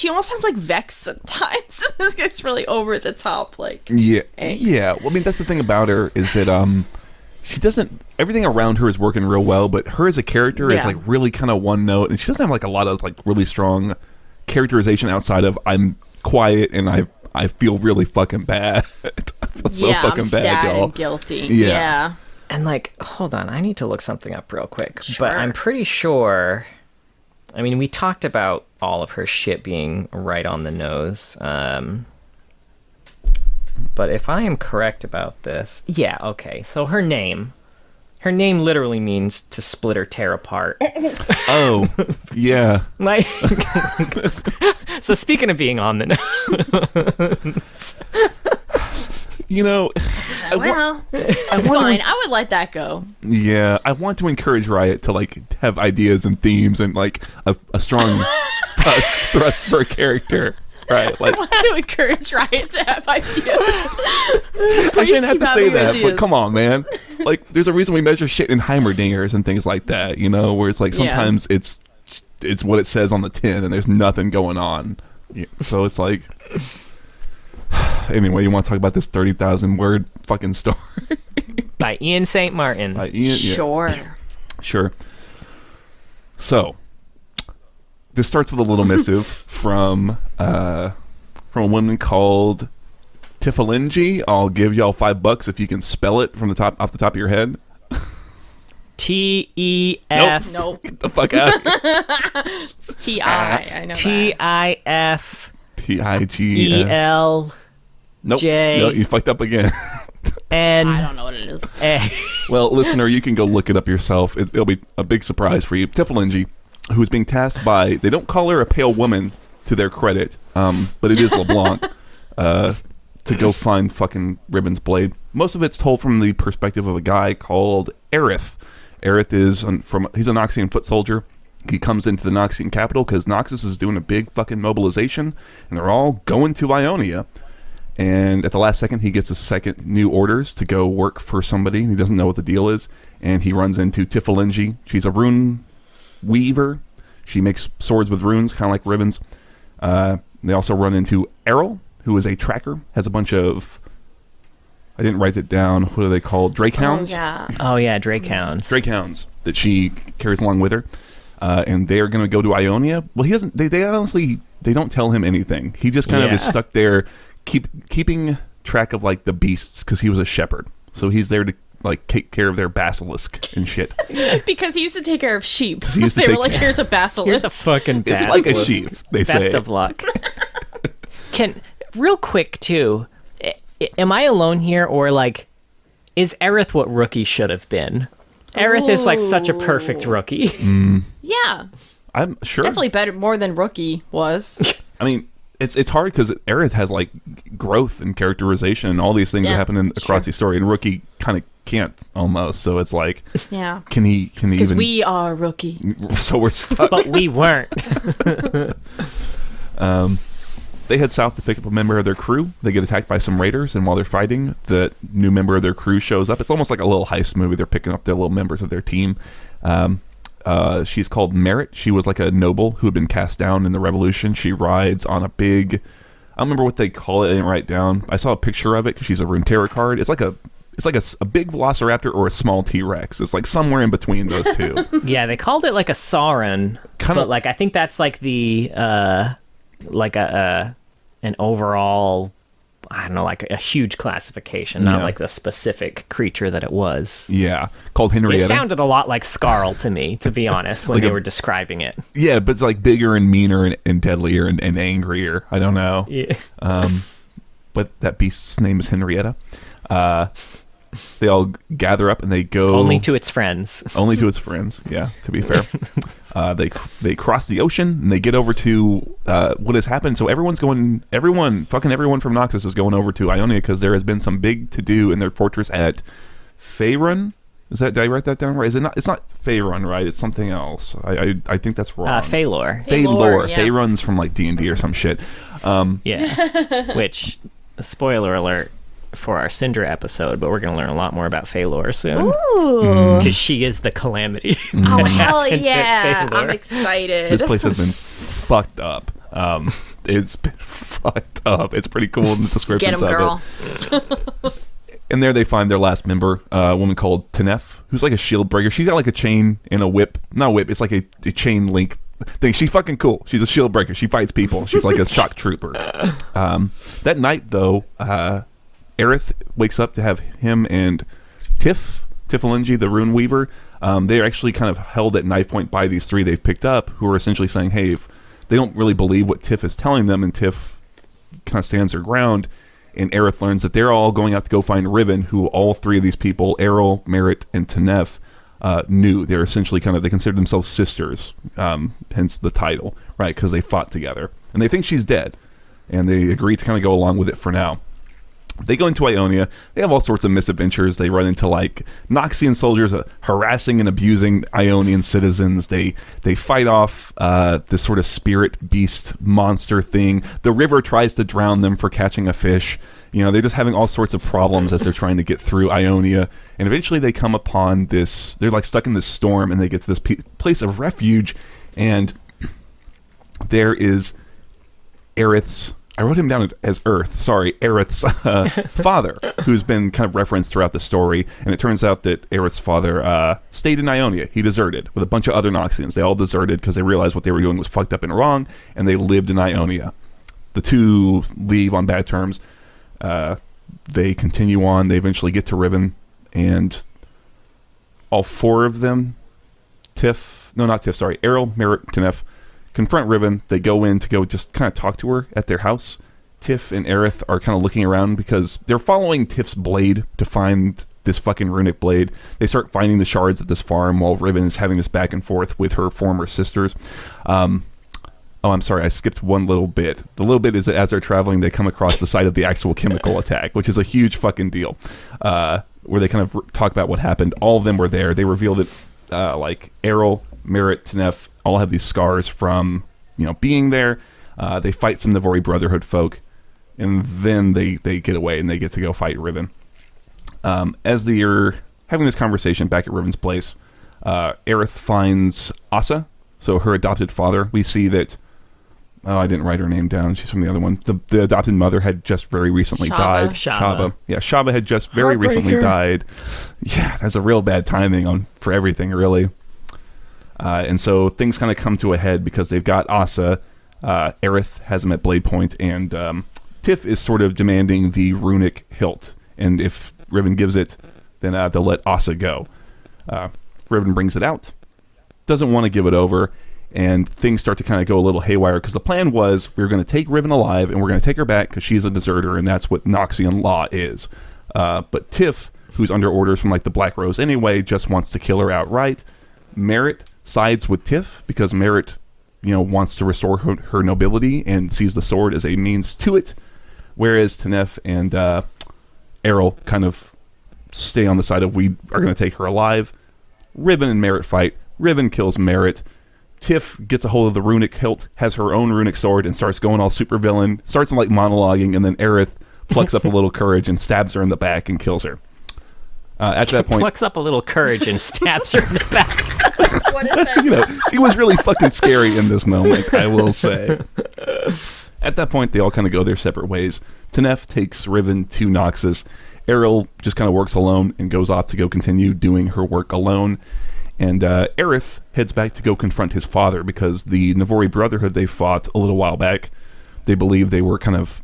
almost sounds like Vex sometimes. This gets really over the top, like yeah, angst. yeah. Well, I mean, that's the thing about her is that she doesn't. Everything around her is working real well, but her as a character is like really kind of one note, and she doesn't have like a lot of like really strong characterization outside of I'm quiet and I feel really fucking bad. I feel so fucking I'm bad, sad y'all. and guilty. Yeah. And like, hold on, I need to look something up real quick. Sure. But I'm pretty sure. I mean, we talked about all of her shit being right on the nose. But if I am correct about this, yeah, okay. So her name literally means to split or tear apart. Oh, yeah. Like, so speaking of being on the nose. You know, Well, it's fine. I would let that go. yeah, I want to encourage Riot to like have ideas and themes and like a strong thrust for a character, right? Like, I want to encourage Riot to have ideas. I shouldn't have to say that, but come on, man. Like, there's a reason we measure shit in Heimerdingers and things like that, you know, where it's like sometimes it's what it says on the tin and there's nothing going on. Yeah, so it's like. Anyway, you want to talk about this 30,000 word fucking story? By Ian St. Martin. By Ian, Sure. Sure. So, this starts with a little missive from a woman called Tifalingi. I'll give y'all $5 if you can spell it from off the top of your head. T-E-F. Nope. Get the fuck out of here. It's T-I. I know T-I-F. T-I-G-E-L. E-L. Nope. J. No, you fucked up again. N. I don't know what it is. A. Well, listener, you can go look it up yourself. It'll be a big surprise for you. Tifalingi, who is being tasked by, they don't call her a pale woman to their credit, but it is LeBlanc, to go find fucking Riven's blade. Most of it's told from the perspective of a guy called Aerith. Aerith is he's a Noxian foot soldier. He comes into the Noxian capital because Noxus is doing a big fucking mobilization, and they're all going to Ionia. And at the last second, he gets a second new orders to go work for somebody. He doesn't know what the deal is, and he runs into Tifalingi. She's a rune weaver. She makes swords with runes, kind of like Riven's. They also run into Errol, who is a tracker, has a bunch of... I didn't write it down. What are they called? Drake hounds? Oh, yeah, Drake hounds. Drake hounds that she carries along with her. And they are going to go to Ionia. Well, he doesn't... They honestly... They don't tell him anything. He just kind of is stuck there... keeping track of like the beasts because he was a shepherd, so he's there to like take care of their basilisk and shit. Because he used to take care of sheep. He They were like, here's a basilisk. Here's a fucking basilisk. It's like a sheep, they say. Best of luck. Real quick too, am I alone here, or like, is Aerith what Rookie should have been? Aerith is like such a perfect Rookie. Yeah. I'm sure. Definitely better, more than Rookie was. I mean, it's hard because Aerith has like growth and characterization and all these things that happen across the story, and Rookie kind of can't almost. So it's like, can he Because even? we are Rookie. So we're stuck. But we weren't. They head south to pick up a member of their crew. They get attacked by some raiders, and while they're fighting, the new member of their crew shows up. It's almost like a little heist movie. They're picking up their little members of their team. She's called Merit. She was like a noble who had been cast down in the revolution. She rides on a big... I don't remember what they call it. I didn't write down. I saw a picture of it because she's a Runeterra card. It's like a big Velociraptor or a small T-Rex. It's like somewhere in between those two. Yeah, they called it like a Sauron. But like I think that's like the like an overall, I don't know, like a huge classification, not like the specific creature that it was. Yeah, called Henrietta. It sounded a lot like Scarl to me, to be honest, when like they were describing it. Yeah, but it's like bigger and meaner and deadlier and angrier. I don't know. Yeah. But that beast's name is Henrietta. they all gather up and they go only to its friends. Only to its friends. Yeah, to be fair, they cross the ocean and they get over to what has happened. So everyone from Noxus is going over to Ionia because there has been some big to do in their fortress at Faerun. Did I write that down right? Is it not? It's not Faerun, right? It's something else. I think that's wrong. Phalor. Phalor. Yeah. Faerun's from like D&D or some shit. Yeah. Which, spoiler alert for our Syndra episode, but we're going to learn a lot more about Phalor soon. Ooh. Because she is the calamity. Oh, hell happened at yeah. Phalor. I'm excited. This place has been fucked up. It's been fucked up. It's pretty cool in the descriptions Get him, girl. of it. And there they find their last member, a woman called Tenef, who's like a shield breaker. She's got like a chain and a whip. Not a whip, it's like a chain link thing. She's fucking cool. She's a shield breaker. She fights people. She's like a shock trooper. That night, though, Aerith wakes up to have him and Tifalingi, the Rune Weaver. They're actually kind of held at knife point by these three they've picked up, who are essentially saying, hey, if they don't really believe what Tiff is telling them, and Tiff kind of stands her ground. And Aerith learns that they're all going out to go find Riven, who all three of these people, Errol, Merritt, and Tenef, knew. They're essentially they consider themselves sisters, hence the title, right? Because they fought together. And they think she's dead. And they agree to kind of go along with it for now. They go into Ionia. They have all sorts of misadventures. They run into like Noxian soldiers harassing and abusing Ionian citizens. They fight off this sort of spirit beast monster thing. The river tries to drown them for catching a fish. You know, they're just having all sorts of problems as they're trying to get through Ionia. And eventually they come upon this. They're like stuck in this storm, and they get to this place of refuge. And there is Aerith's. I wrote him down as Aerith's father, who's been kind of referenced throughout the story. And it turns out that Aerith's father stayed in Ionia. He deserted with a bunch of other Noxians. They all deserted because they realized what they were doing was fucked up and wrong, and they lived in Ionia. The two leave on bad terms. They continue on. They eventually get to Riven, and all four of them, Errol, Merritt, Tenef, confront Riven. They go in to go just kind of talk to her at their house. Tiff and Aerith are kind of looking around because they're following Tiff's blade to find this fucking runic blade. They start finding the shards at this farm while Riven is having this back and forth with her former sisters. I'm sorry, I skipped one little bit. The little bit is that as they're traveling, they come across the site of the actual chemical attack, which is a huge fucking deal, where they kind of talk about what happened. All of them were there. They reveal that like Errol, Merritt, Tenef all have these scars from being there. They fight some Navori Brotherhood folk, and then they get away and they get to go fight Riven. As they're having this conversation back at Riven's place, Aerith finds Asa, so her adopted father. We see that. Oh, I didn't write her name down. She's from the other one. The adopted mother had just very recently died. Shava. Yeah, Shava had just very recently died. Yeah, that's a real bad timing for everything, really. And so things kind of come to a head because they've got Asa. Aerith has him at blade point, and Tiff is sort of demanding the runic hilt. And if Riven gives it, then they'll let Asa go. Riven brings it out. Doesn't want to give it over. And things start to kind of go a little haywire because the plan was we were going to take Riven alive and we're going to take her back because she's a deserter and that's what Noxian law is. But Tiff, who's under orders from like the Black Rose anyway, just wants to kill her outright. Merritt sides with Tiff because Merritt, wants to restore her nobility and sees the sword as a means to it. Whereas Tenef and Errol kind of stay on the side of we are going to take her alive. Riven and Merritt fight. Riven kills Merritt. Tiff gets a hold of the runic hilt, has her own runic sword, and starts going all super villain. Starts like monologuing, and then Aerith plucks up a little courage and stabs her in the back and kills her. At that point, plucks up a little courage and stabs her in the back. What is that? She was really fucking scary in this moment, I will say. At that point, they all kind of go their separate ways. Tenef takes Riven to Noxus. Errol just kind of works alone and goes off to go continue doing her work alone. And Aerith heads back to go confront his father because the Navori Brotherhood they fought a little while back, they believe they were kind of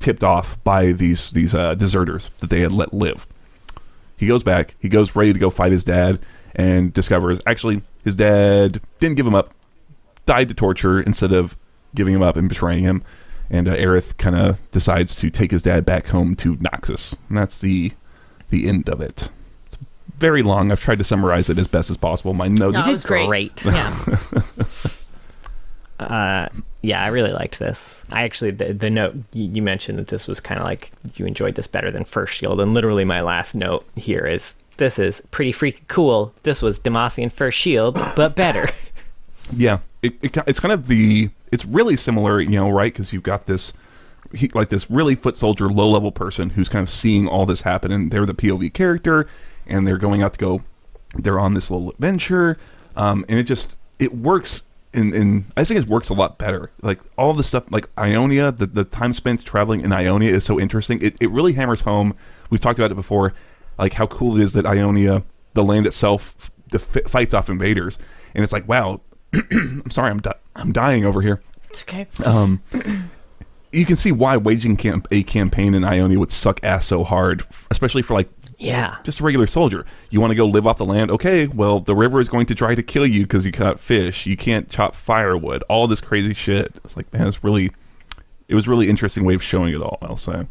tipped off by these deserters that they had let live. He goes back. He goes ready to go fight his dad and discovers, actually, his dad didn't give him up, died to torture instead of giving him up and betraying him. And Aerith kind of decides to take his dad back home to Noxus. And that's the the end of it. It's very long. I've tried to summarize it as best as possible. My notes. No, You it did was great. great. Yeah. Yeah, I really liked this. I actually, the note, you mentioned that this was kind of like, you enjoyed this better than First Shield, and literally my last note here is, this is pretty freaking cool. This was Demacian First Shield, but better. Yeah, it's kind of it's really similar, right? Because you've got this, this really foot soldier, low-level person who's kind of seeing all this happen, and they're the POV character, and they're going out to they're on this little adventure, and it works. I think it works a lot better. Like all the stuff, like Ionia, the time spent traveling in Ionia is so interesting. It really hammers home. We've talked about it before, like how cool it is that Ionia, the land itself, fights off invaders, and it's like, wow. I'm sorry, I'm dying over here. It's okay. You can see why waging a campaign in Ionia would suck ass so hard, especially for just a regular soldier. You want to go live off the land? Okay, well, the river is going to try to kill you because you caught fish. You can't chop firewood. All this crazy shit. It's like, man, it was really interesting way of showing it all, I'll say.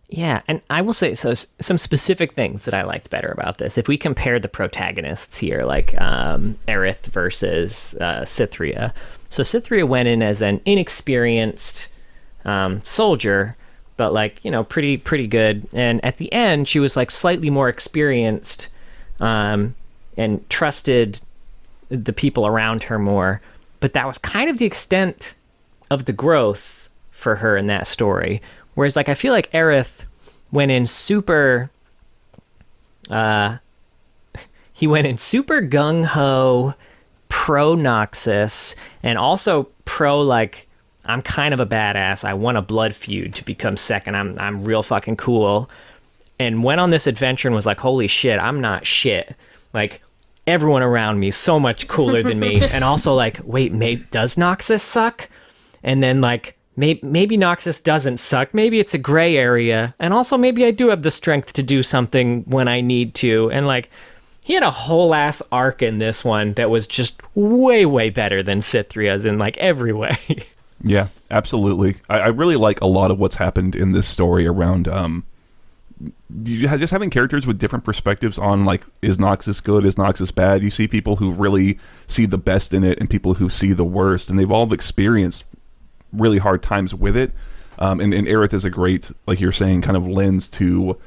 Yeah, and I will say, so some specific things that I liked better about this. If we compare the protagonists here, like Aerith versus Cythria. So Cythria went in as an inexperienced soldier, but pretty good. And at the end, she was like slightly more experienced and trusted the people around her more. But that was kind of the extent of the growth for her in that story. Whereas, I feel like Aerith went in super... he went in super gung-ho, pro-Noxus, and also pro, I'm kind of a badass. I want a blood feud to become second. I'm real fucking cool. And went on this adventure and was like, holy shit, I'm not shit. Everyone around me is so much cooler than me. And also, wait, does Noxus suck? And then, maybe Noxus doesn't suck. Maybe it's a gray area. And also maybe I do have the strength to do something when I need to. And he had a whole ass arc in this one that was just way, way better than Cythria's in every way. Yeah, absolutely. I really like a lot of what's happened in this story around just having characters with different perspectives on is Noxus good, is Noxus bad. You see people who really see the best in it and people who see the worst, and they've all experienced really hard times with it, and Aerith is a great, like you're saying, kind of lens to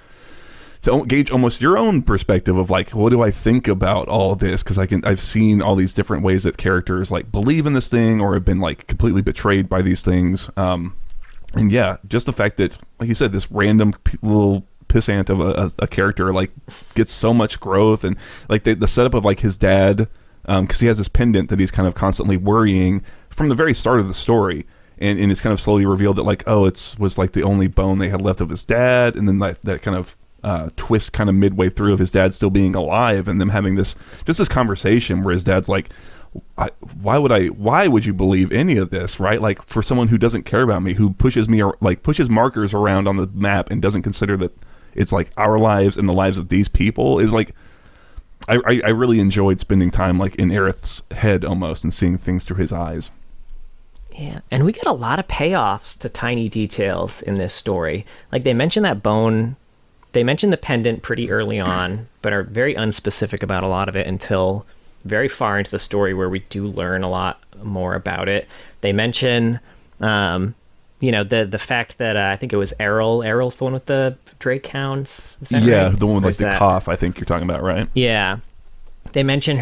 gauge almost your own perspective of what do I think about all this, because I've seen all these different ways that characters believe in this thing or have been completely betrayed by these things, and yeah, just the fact that, like you said, this random little pissant of a character gets so much growth, and the setup of his dad, because he has this pendant that he's kind of constantly worrying from the very start of the story. And it's kind of slowly revealed that was the only bone they had left of his dad, and then that kind of twist kind of midway through of his dad still being alive, and them having this conversation where his dad's like, why would you believe any of this, right? For someone who doesn't care about me, who pushes me pushes markers around on the map and doesn't consider that it's our lives and the lives of these people is I really enjoyed spending time in Aerith's head almost and seeing things through his eyes. Yeah, and we get a lot of payoffs to tiny details in this story. They mention that bone, they mention the pendant pretty early on, but are very unspecific about a lot of it until very far into the story where we do learn a lot more about it. They mention, the fact that I think it was Errol. Errol's the one with the Drake hounds. Is that yeah, right? The one with the cough, I think you're talking about, right? Yeah. They mention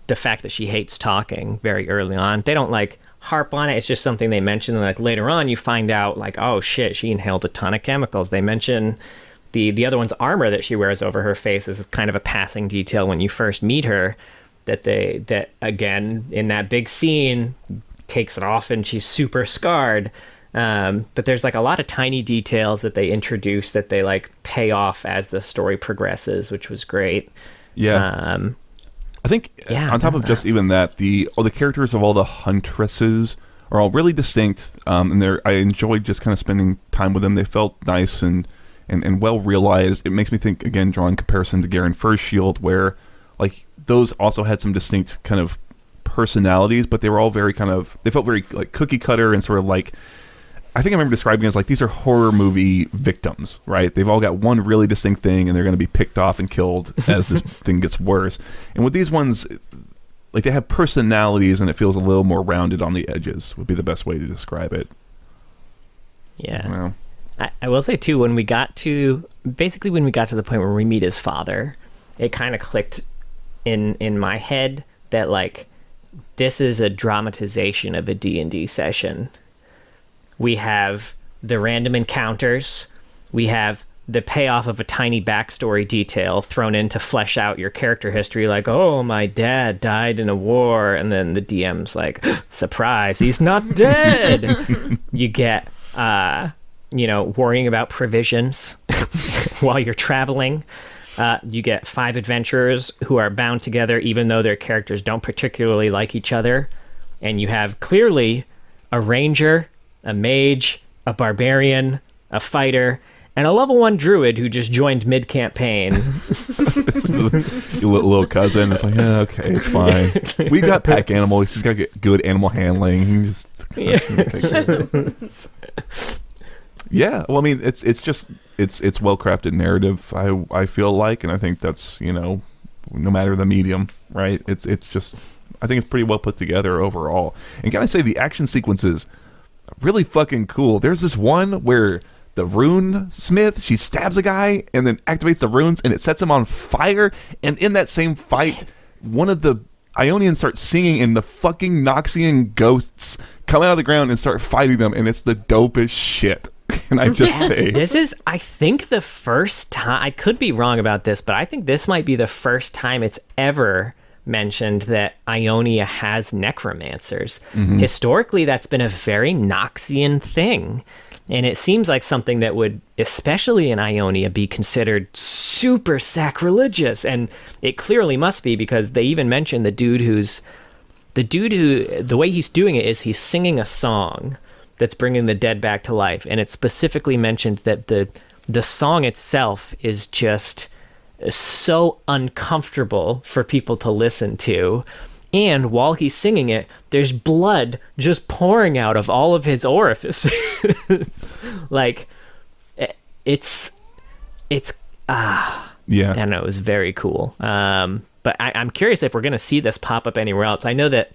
the fact that she hates talking very early on. They don't harp on it. It's just something they mention, and later on you find out oh shit, she inhaled a ton of chemicals. They mention the other one's armor that she wears over her face is kind of a passing detail when you first meet her, that again in that big scene takes it off and she's super scarred, but there's a lot of tiny details that they introduce that they pay off as the story progresses, which was great. I think on top of just even that, all the characters of all the huntresses are all really distinct, and I enjoyed just kind of spending time with them. They felt nice and well realized. It makes me think, again, drawing comparison to Garen First Shield, where those also had some distinct kind of personalities, but they were all very they felt very cookie cutter and sort of I think I remember describing it as like these are horror movie victims, right? They've all got one really distinct thing, and they're going to be picked off and killed as this thing gets worse. And with these ones, like they have personalities, and it feels a little more rounded on the edges. Would be the best way to describe it. Yeah. Well, I will say too, when we got to the point where we meet his father, it kind of clicked in my head that like this is a dramatization of a D&D session. We have the random encounters, we have the payoff of a tiny backstory detail thrown in to flesh out your character history, like, oh, my dad died in a war, and then the DM's like, surprise, he's not dead. You get worrying about provisions while you're traveling. You get 5 adventurers who are bound together even though their characters don't particularly like each other. And you have clearly a ranger, a mage, a barbarian, a fighter, and a level 1 druid who just joined mid-campaign. This is the little cousin. It's like, yeah, okay, it's fine. We got pack animal. He's just got to get good animal handling. Yeah, well, I mean, it's well-crafted narrative, I feel like, and I think that's, no matter the medium, right? It's just, I think it's pretty well put together overall. And can I say, the action sequences are really fucking cool. There's this one where the rune smith, she stabs a guy and then activates the runes and it sets him on fire, and in that same fight, one of the Ionians starts singing and the fucking Noxian ghosts come out of the ground and start fighting them, and it's the dopest shit. Can I just say? This is, I think, the first time, I could be wrong about this, but I think this might be the first time it's ever mentioned that Ionia has necromancers. Mm-hmm. Historically, that's been a very Noxian thing. And it seems like something that would, especially in Ionia, be considered super sacrilegious. And it clearly must be, because they even mention the dude who, the way he's doing it is he's singing a song that's bringing the dead back to life. And it's specifically mentioned that the song itself is just so uncomfortable for people to listen to. And while he's singing it, there's blood just pouring out of all of his orifices. Like, it's yeah. I don't know, it was very cool. But I'm curious if we're going to see this pop up anywhere else. I know that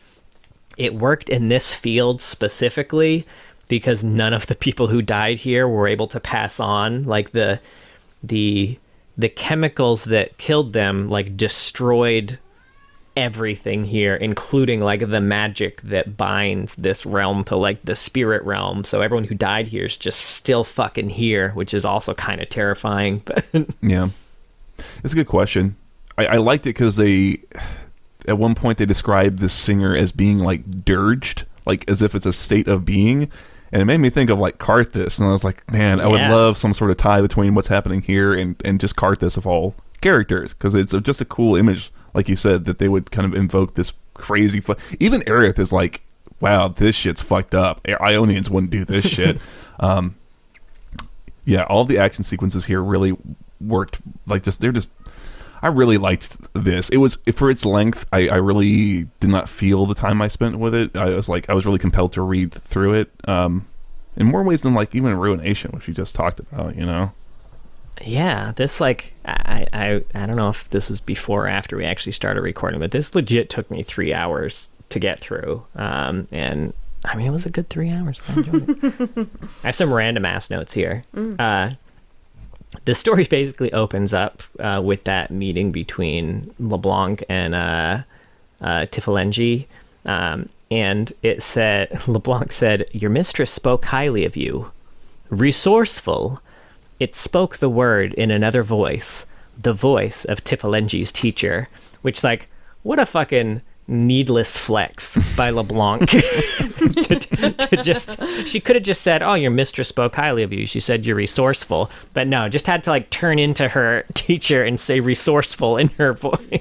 it worked in this field specifically because none of the people who died here were able to pass on, like the chemicals that killed them, like, destroyed everything here, including like the magic that binds this realm to like the spirit realm. So everyone who died here is just still fucking here, which is also kind of terrifying. But yeah, it's a good question. I liked it because at one point they described this singer as being like dirged, like as if it's a state of being. And it made me think of like Karthus, and I was like, man, I would love some sort of tie between what's happening here and just Karthus of all characters, because it's just a cool image, like you said, that they would kind of invoke this crazy even Aerith is like, wow, this shit's fucked up. Ionians wouldn't do this shit. Yeah, all the action sequences here really worked. Like, I really liked this. It was, for its length, I really did not feel the time I spent with it. I was really compelled to read through it, in more ways than like even Ruination, which you just talked about, Yeah, this, like, I don't know if this was before or after we actually started recording, but this legit took me 3 hours to get through. And I mean, it was a good 3 hours. I enjoyed it. I have some random ass notes here. The story basically opens up with that meeting between LeBlanc and Tifalengi. And it said, LeBlanc said, "Your mistress spoke highly of you. Resourceful. It spoke the word in another voice, the voice of Tifalengi's teacher," which, like, what a fucking needless flex by LeBlanc. to just, she could have just said, "Oh, your mistress spoke highly of you." She said, "You're resourceful," but no, just had to like turn into her teacher and say resourceful in her voice.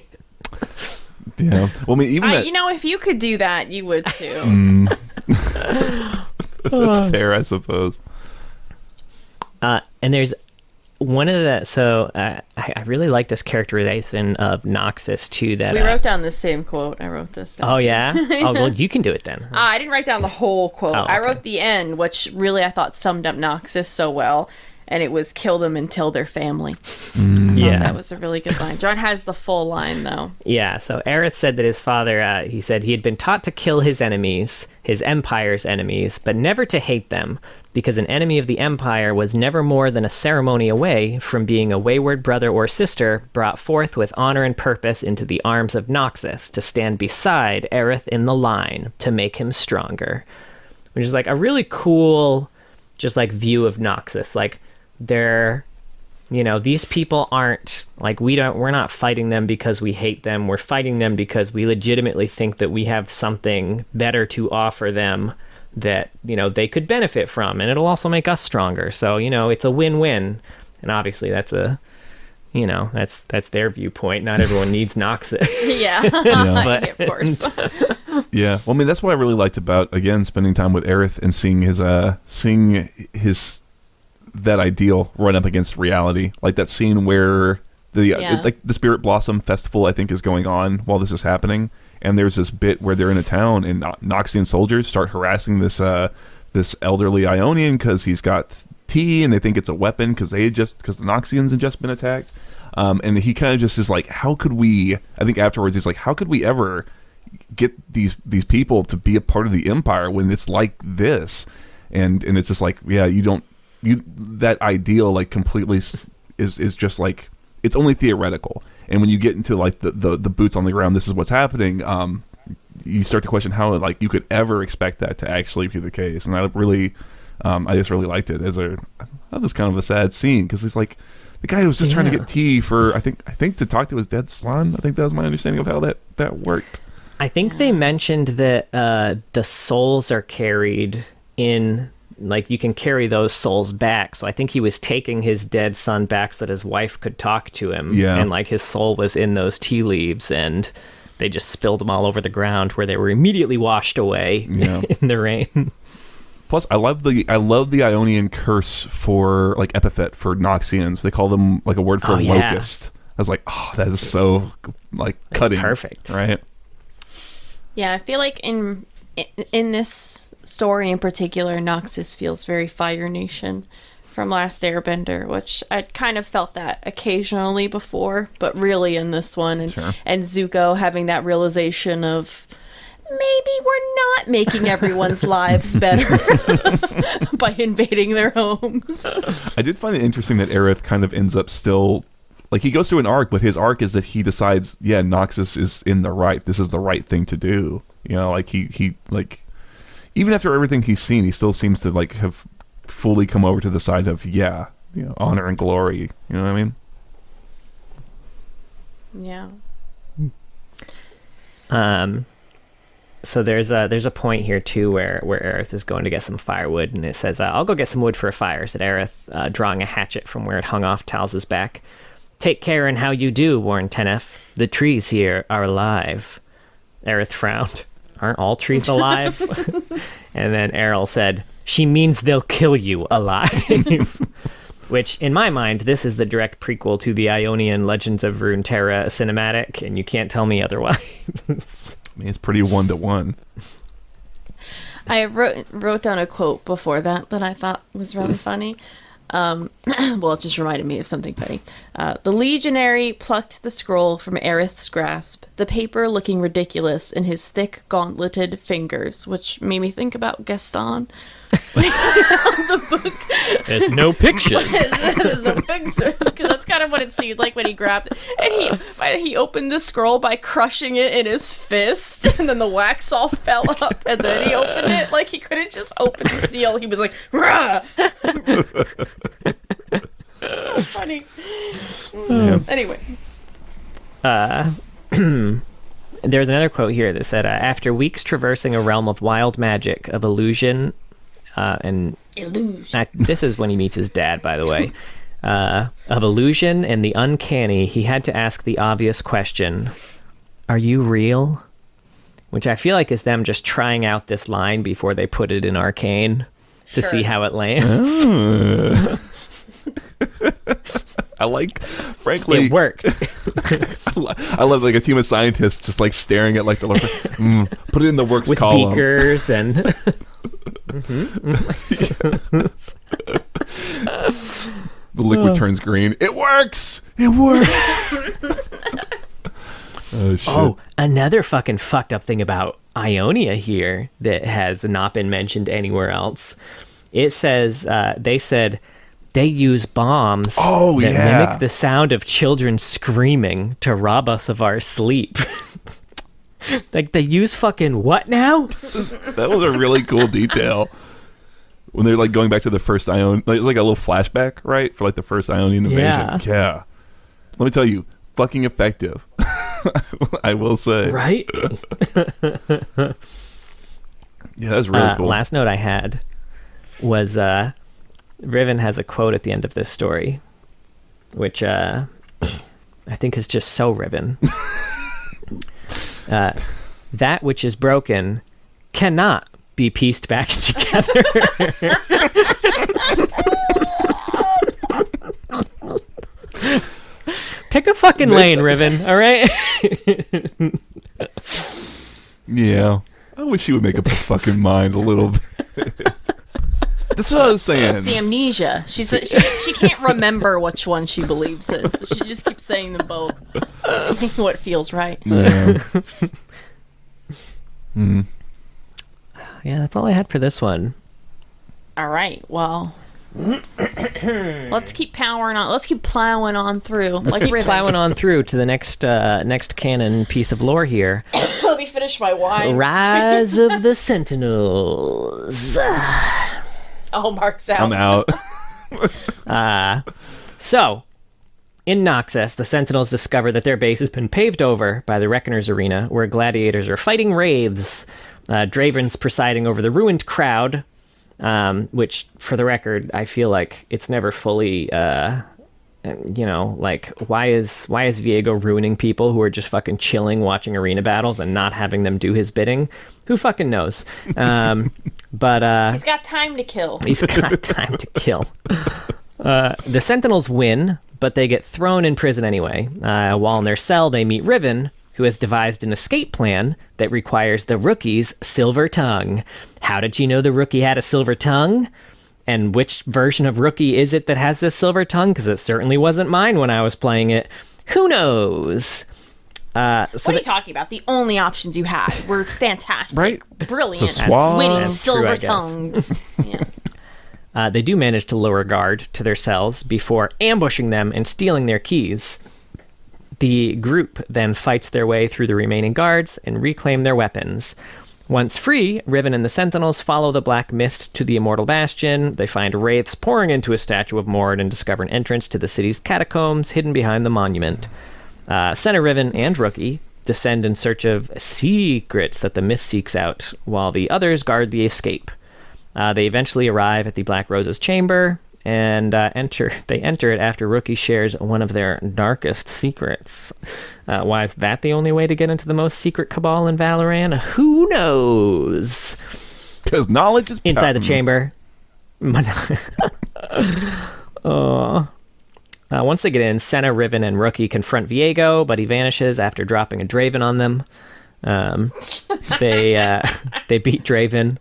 Yeah, well, I mean, even if you could do that, you would too. That's fair, I suppose. And there's one of the I really like this characterization of Noxus too. That we wrote down the same quote. I wrote this down. Oh yeah. Oh well, you can do it then. I didn't write down the whole quote. Oh, okay. I wrote the end, which really I thought summed up Noxus so well. And it was kill them until they're family. Yeah, that was a really good line. John has the full line though. Yeah, so Aerith said that his father, he said he had been taught to kill his enemies, his empire's enemies, but never to hate them, because an enemy of the empire was never more than a ceremony away from being a wayward brother or sister brought forth with honor and purpose into the arms of Noxus to stand beside Aerith in the line to make him stronger. Which is like a really cool, just like view of Noxus. Like, they're, you know, these people aren't like, we're not fighting them because we hate them. We're fighting them because we legitimately think that we have something better to offer them that, you know, they could benefit from, and it'll also make us stronger. So, you know, it's a win-win. And obviously that's their viewpoint. Not everyone needs Noxus. Yeah. But, of course. Yeah. Well, I mean, that's what I really liked about, again, spending time with Aerith and seeing his that ideal run up against reality. Like that scene where the Spirit Blossom Festival, I think, is going on while this is happening. And there's this bit where they're in a town and Noxian soldiers start harassing this elderly Ionian because he's got tea, and they think it's a weapon because the Noxians had just been attacked. And he kind of just is like, how could we, I think afterwards he's like, how could we ever get these people to be a part of the Empire when it's like this? And it's just like, yeah, that ideal like completely is just like, it's only theoretical. And when you get into like the boots on the ground, this is what's happening. You start to question how like you could ever expect that to actually be the case. And I just really liked it as I thought this kind of a sad scene because it's like the guy who was just trying to get tea for I think to talk to his dead son. I think that was my understanding of how that worked. I think they mentioned that the souls are carried in. Like, you can carry those souls back. So I think he was taking his dead son back so that his wife could talk to him. Yeah. And, like, his soul was in those tea leaves, and they just spilled them all over the ground where they were immediately washed away in the rain. Plus, I love the Ionian curse for, like, epithet for Noxians. They call them, like, a word for locust. I was like, oh, that is so, like, cutting. That's perfect. Right? Yeah, I feel like in this story in particular, Noxus feels very Fire Nation from Last Airbender, which I'd kind of felt that occasionally before, but really in this one, and Zuko having that realization of maybe we're not making everyone's lives better by invading their homes. I did find it interesting that Aerith kind of ends up still, like, he goes through an arc, but his arc is that he decides, yeah, Noxus is in the right. This is the right thing to do. You know, like he like, even after everything he's seen, he still seems to like have fully come over to the side of honor and glory. You know what I mean? Yeah. So there's a point here too where Aerith is going to get some firewood, and it says, "I'll go get some wood for a fire," said Aerith, drawing a hatchet from where it hung off Talz's back. "Take care in how you do," warned Tenef. "The trees here are alive." Aerith frowned. "Aren't all trees alive?" And then Errol said, "She means they'll kill you alive." Which, in my mind, this is the direct prequel to the Ionian Legends of Runeterra cinematic, and you can't tell me otherwise. I mean, it's pretty 1-to-1. I wrote down a quote before that I thought was really funny. Well, it just reminded me of something funny. The legionary plucked the scroll from Aerith's grasp, the paper looking ridiculous in his thick, gauntleted fingers, which made me think about Gaston. The book. There's no pictures. There's no pictures, because that's kind of what it seemed like when he grabbed it. And he opened the scroll by crushing it in his fist, and then the wax all fell up, and then he opened it. Like, he couldn't just open the seal. He was like, rah! So funny. Anyway. There's another quote here that said, "After weeks traversing a realm of wild magic, of illusion, and illusion." This is when he meets his dad, by the way. Of illusion and the uncanny, he had to ask the obvious question, "Are you real?" Which I feel like is them just trying out this line before they put it in Arcane to see how it lands. I like, frankly, It worked. I love like a team of scientists just like staring at like the put it in the works With column. beakers and The liquid turns green. It works. It works. Oh shit. Oh, another fucking fucked up thing about Ionia here that has not been mentioned anywhere else. It says they said they use bombs that mimic the sound of children screaming to rob us of our sleep. Like, they use fucking what now? That was a really cool detail. When they're like going back to the first Ion, like a little flashback, right? For like the first Ionian invasion. Yeah. Let me tell you, fucking effective. I will say. Right? Yeah, that's really cool. Last note I had was Riven has a quote at the end of this story, which I think is just so Riven. That which is broken cannot be pieced back together. Pick a fucking lane, Riven, all right? Yeah. I wish she would make up her fucking mind a little bit. That's what I was saying. It's the amnesia. She can't remember which one she believes in, so she just keeps saying them both, seeing what feels right. Yeah. Yeah, that's all I had for this one. All right. Well, let's keep powering on. Let's keep plowing on through. Like Keep Riven. plowing on through to the next canon piece of lore here. Let me finish my wine. Rise of the Sentinels. Oh, Mark's out. I'm out. So, in Noxus, the Sentinels discover that their base has been paved over by the Reckoner's Arena, where gladiators are fighting wraiths. Draven's presiding over the ruined crowd, which, for the record, I feel like it's never fully, like, why is Viego ruining people who are just fucking chilling watching arena battles and not having them do his bidding? Who fucking knows? But He's got time to kill. he's got time to kill. The Sentinels win, but they get thrown in prison anyway. While in their cell, they meet Riven, who has devised an escape plan that requires the rookie's silver tongue. How did you know the rookie had a silver tongue? And which version of rookie is it that has this silver tongue? Because it certainly wasn't mine when I was playing it. Who knows? What are you talking about? The only options you had were fantastic, Right? brilliant, So Swab. witty, That's true, silver I guess. tongue. Yeah. They do manage to lower guard to their cells before ambushing them and stealing their keys. The group then fights their way through the remaining guards and reclaim their weapons. Once free, Riven and the Sentinels follow the Black Mist to the Immortal Bastion. They find wraiths pouring into a statue of Mord and discover an entrance to the city's catacombs hidden behind the monument. Senna, Riven, and Rookie descend in search of secrets that the Mist seeks out, while the others guard the escape. They eventually arrive at the Black Rose's chamber and enter it after Rookie shares one of their darkest secrets. Why is that the only way to get into the most secret cabal in Valoran? Who knows? Because knowledge is Inside the power. chamber. Once they get in, Senna, Riven, and Rookie confront Viego, but he vanishes after dropping a Draven on them. They beat Draven,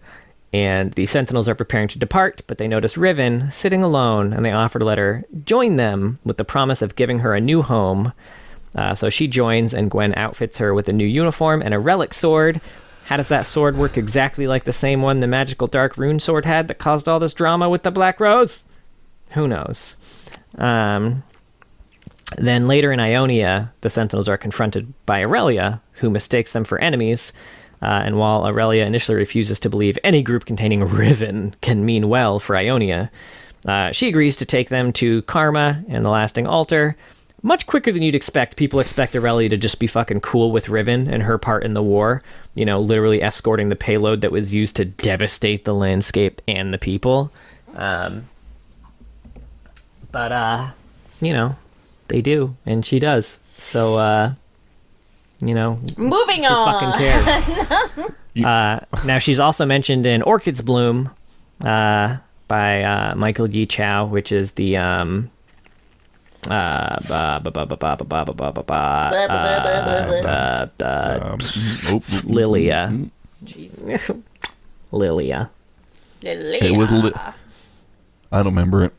and the Sentinels are preparing to depart, but they notice Riven sitting alone, and they offer to let her join them with the promise of giving her a new home. So she joins, and Gwen outfits her with a new uniform and a relic sword. How does that sword work exactly like the same one the magical dark rune sword had that caused all this drama with the Black Rose? Who knows? Then later in Ionia, the Sentinels are confronted by Aurelia, who mistakes them for enemies. And while Aurelia initially refuses to believe any group containing Riven can mean well for Ionia, she agrees to take them to Karma and the Lasting Altar. Much quicker than you'd expect. People expect Aurelia to just be fucking cool with Riven and her part in the war. You know, literally escorting the payload that was used to devastate the landscape and the people. But they do, and she does. So, Moving who on. fucking cares? Now, she's also mentioned in Orchid's Bloom, by Michael Yi Chow, which is the Lilia. Jesus. Lilia. It was I don't remember it.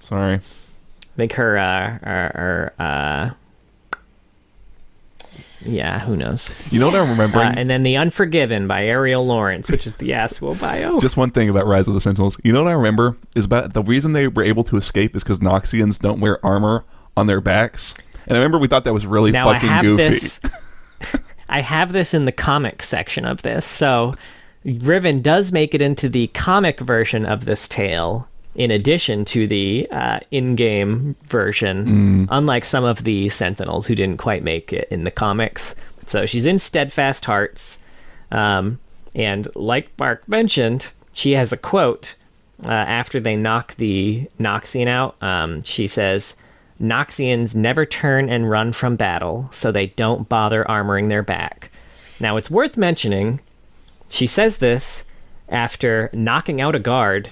Sorry. I think her yeah, who knows? You know what I'm remembering? And then The Unforgiven by Ariel Lawrence, which is the Aswell bio. Just one thing about Rise of the Sentinels. You know what I remember is about the reason they were able to escape is because Noxians don't wear armor on their backs. And I remember we thought that was really fucking goofy. I have this in the comic section of this. So Riven does make it into the comic version of this tale in addition to the in-game version, unlike some of the Sentinels who didn't quite make it in the comics. So she's in Steadfast Hearts, and like Mark mentioned, she has a quote after they knock the Noxian out. She says, "Noxians never turn and run from battle, so they don't bother armoring their back." Now, it's worth mentioning, she says this after knocking out a guard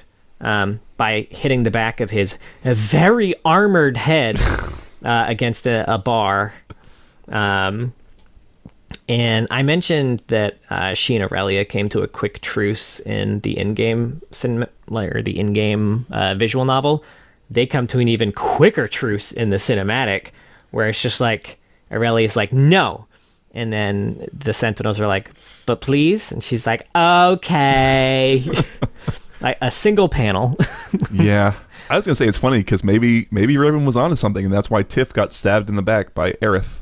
by hitting the back of his very armored head against a bar. And I mentioned that she and Aurelia came to a quick truce in the in-game visual novel. They come to an even quicker truce in the cinematic, where it's just like Aurelia's like, "No," and then the Sentinels are like, "But please," and she's like, "Okay." Like a single panel. Yeah. I was going to say it's funny because maybe Riven was onto something, and that's why Tiff got stabbed in the back by Aerith,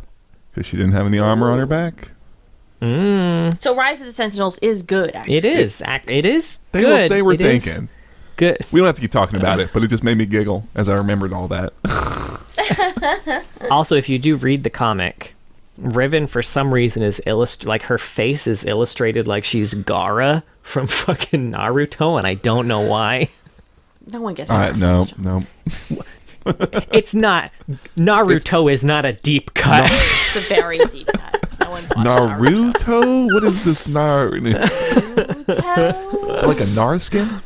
because she didn't have any armor on her back. So Rise of the Sentinels is good, actually. It is good. They were thinking. Good. We don't have to keep talking about it, but it just made me giggle as I remembered all that. Also, if you do read the comic, Riven for some reason is like her face is illustrated like she's Gaara from fucking Naruto, and I don't know why. No one gets that. No. It's not. Naruto is not a deep cut. No, it's a very deep cut. No one's watched Naruto? What is this Naruto? Is that like a Nar skin?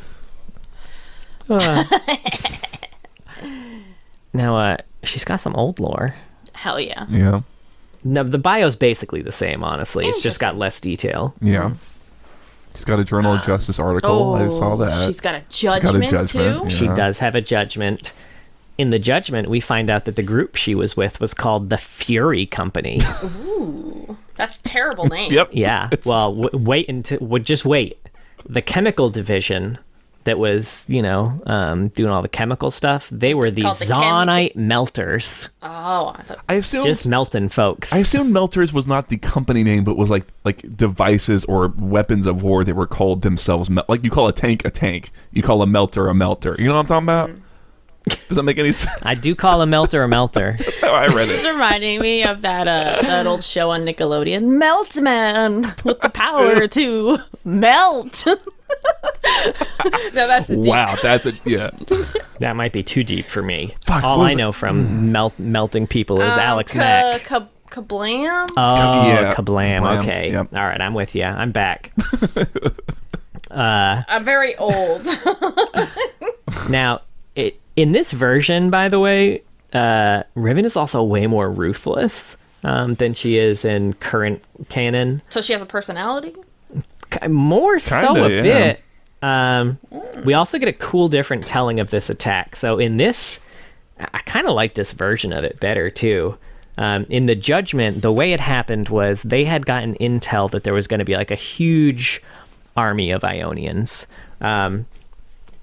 Now, she's got some old lore. Hell yeah. Yeah. No, the bio's basically the same, honestly. It's just got less detail. Yeah. She's got a Journal of Justice article. I saw that. She's got a judgment, too. Yeah. She does have a judgment. In the judgment, we find out that the group she was with was called the Fury Company. Ooh. That's a terrible name. Yep. Yeah. Well, just wait. The chemical division that was, doing all the chemical stuff, they were the Zonite Melters. Oh, I assume just melting folks. I assume Melters was not the company name, but was like devices or weapons of war. They were called themselves. Like you call a tank a tank, you call a melter a melter. You know what I'm talking about? Does that make any sense? I do call a melter a melter. That's how I read it. It's reminding me of that old show on Nickelodeon, Melt Man, with the power to melt. No, that's a deep. Wow, yeah. That might be too deep for me. Fuck, all I know from melting people is Alex Mack. Kablam? Oh, yeah. Kablam. Okay. Yep. All right, I'm with you. I'm back. I'm very old. Now, in this version, by the way, Riven is also way more ruthless than she is in current canon. So she has a personality? More so a yeah. bit. We also get a cool different telling of this attack. So in this, I kind of like this version of it better too. In the Judgment, the way it happened was they had gotten intel that there was going to be like a huge army of Ionians. And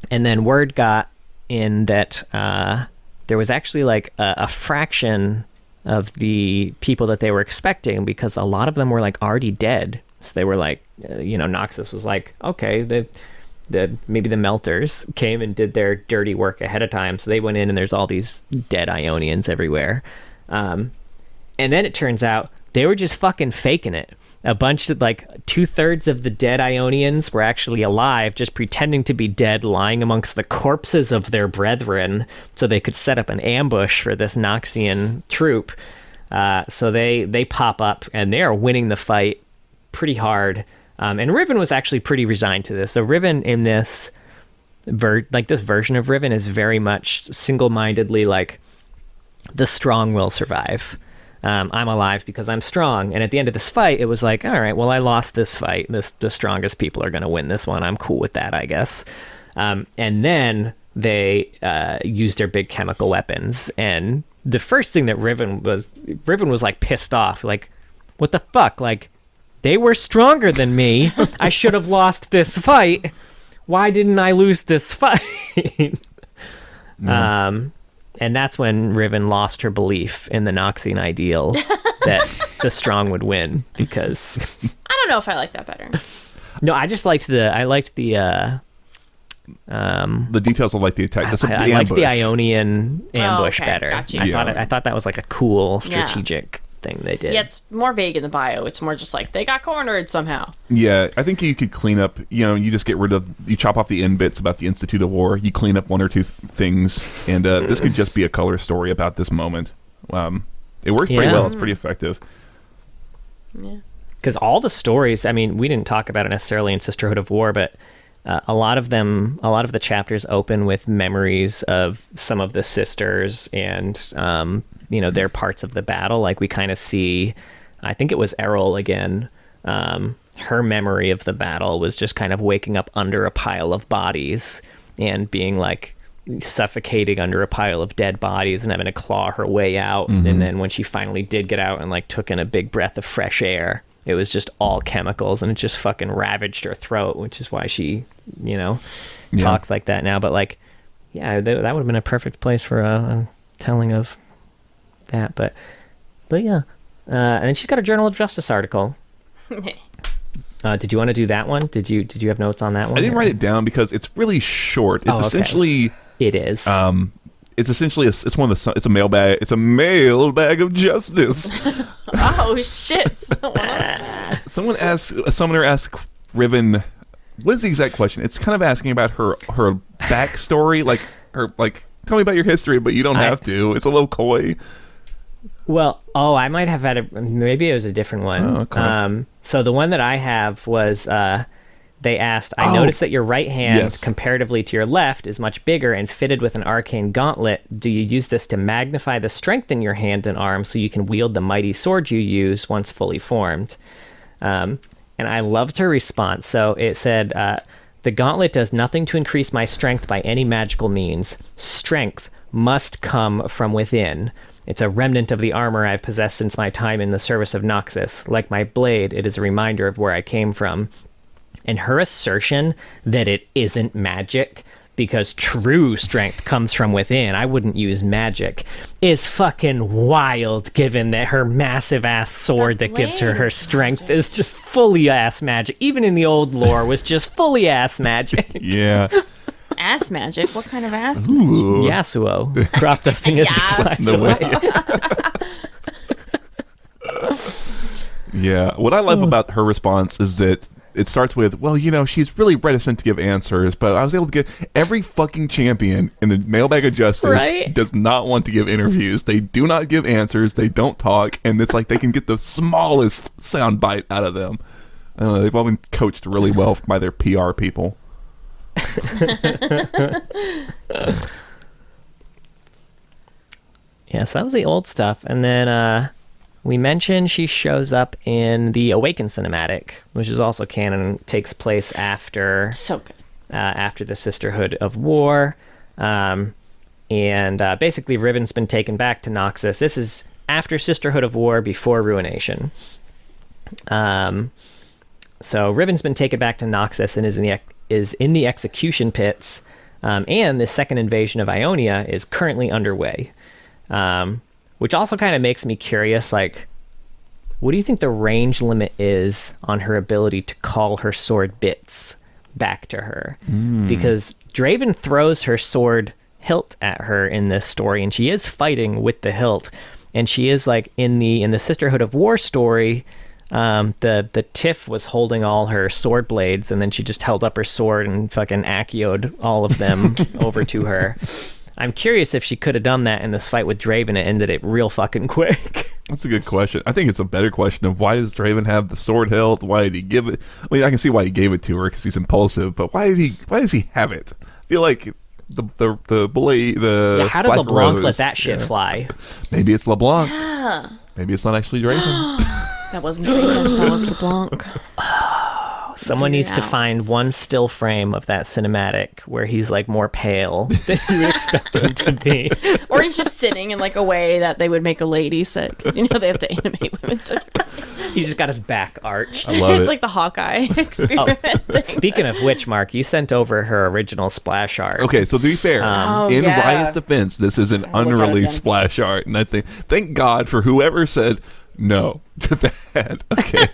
then word got in that there was actually like a fraction of the people that they were expecting, because a lot of them were like already dead. So they were like, Noxus was like, okay, maybe the Melters came and did their dirty work ahead of time. So they went in and there's all these dead Ionians everywhere. And then it turns out they were just fucking faking it. A bunch of 2/3 of the dead Ionians were actually alive, just pretending to be dead, lying amongst the corpses of their brethren, so they could set up an ambush for this Noxian troop. So they pop up and they are winning the fight pretty hard. And Riven was actually pretty resigned to this. So Riven in this this version of Riven is very much single-mindedly like, the strong will survive. I'm alive because I'm strong. And at the end of this fight, it was like, all right, well, I lost this fight. The strongest people are going to win this one. I'm cool with that, I guess. And then they used their big chemical weapons. And the first thing that Riven was like pissed off. Like, what the fuck? Like, they were stronger than me. I should have lost this fight. Why didn't I lose this fight? And that's when Riven lost her belief in the Noxian ideal that the strong would win, because I don't know if I like that better. No, I just liked the details of like the attack. I liked the Ionian ambush better. Gotcha. I thought that was like a cool strategic thing they did. Yeah, it's more vague in the bio. It's more just like they got cornered somehow. Yeah, I think you could clean up, you just get rid of, you chop off the end bits about the Institute of War, you clean up one or two things, and this could just be a color story about this moment. It works pretty well. It's pretty effective. Yeah. Because all the stories, I mean, we didn't talk about it necessarily in Sisterhood of War, but a lot of the chapters open with memories of some of the sisters and their parts of the battle. Like we kind of see, I think it was Errol again, her memory of the battle was just kind of waking up under a pile of bodies and being like suffocating under a pile of dead bodies and having to claw her way out. Mm-hmm. And then when she finally did get out and like took in a big breath of fresh air, it was just all chemicals and it just fucking ravaged her throat, which is why she, talks like that now. But like, yeah, that would have been a perfect place for a telling of that. But yeah. And then she's got a Journal of Justice article. Did you want to do that one? Did you have notes on that one? I didn't write it down because it's really short. It's essentially... It is. It's essentially it's a mailbag. It's a mailbag of justice. Oh shit! A summoner asked Riven, what is the exact question? It's kind of asking about her backstory, tell me about your history, but you don't have to. It's a little coy. Well, I might have had maybe it was a different one. Oh, okay. So the one that I have was they asked, I noticed that your right hand, comparatively to your left, is much bigger and fitted with an arcane gauntlet. Do you use this to magnify the strength in your hand and arm so you can wield the mighty sword you use once fully formed? And I loved her response. So it said, the gauntlet does nothing to increase my strength by any magical means. Strength must come from within. It's a remnant of the armor I've possessed since my time in the service of Noxus. Like my blade, it is a reminder of where I came from. And her assertion that it isn't magic because true strength comes from within, I wouldn't use magic, is fucking wild, given that her massive ass sword that gives her strength is just fully ass magic. Even in the old lore was just fully ass magic. Yeah. Ass magic? What kind of ass Ooh. magic? Yasuo. Crop dusting as he flies away. Yeah. What I love about her response is that it starts with, well, she's really reticent to give answers, but I was able to get every fucking champion in the mailbag of justice does not want to give interviews. They do not give answers. They don't talk. And it's like they can get the smallest sound bite out of them. I don't know. They've all been coached really well by their PR people. Yeah, so that was the old stuff. And then we mentioned she shows up in the Awaken cinematic, which is also canon, takes place after after the Sisterhood of War. And basically Riven's been taken back to Noxus. This is after Sisterhood of War, before Ruination. So Riven's been taken back to Noxus and is in the execution pits, and the second invasion of Ionia is currently underway. Which also kind of makes me curious, like, what do you think the range limit is on her ability to call her sword bits back to her? Because Draven throws her sword hilt at her in this story, and she is fighting with the hilt. And she is like in the Sisterhood of War story, the Tiff was holding all her sword blades, and then she just held up her sword and fucking Acio'd all of them over to her. I'm curious if she could have done that in this fight with Draven and ended it real fucking quick. That's a good question. I think it's a better question of why does Draven have the sword hilt? Why did he give it? I mean, I can see why he gave it to her because he's impulsive, but why does he have it? feel like the blade, Yeah, how did Black LeBlanc Rose, let that shit fly? Maybe it's LeBlanc. Yeah. Maybe it's not actually Draven. That wasn't Draven. That was LeBlanc. Someone needs to find one still frame of that cinematic where he's like more pale than you would expect him to be. Or he's just sitting in like a way that they would make a lady sit. 'Cause, you know, they have to animate women. So He's just got his back arched. I love it's it. like the Hawkeye experiment thing. Speaking of which, Mark, you sent over her original splash art. Okay, so to be fair, in yeah. Riot's defense, this is an Look at it unreleased again. splash art, and I think thank God for whoever said no to that. Okay.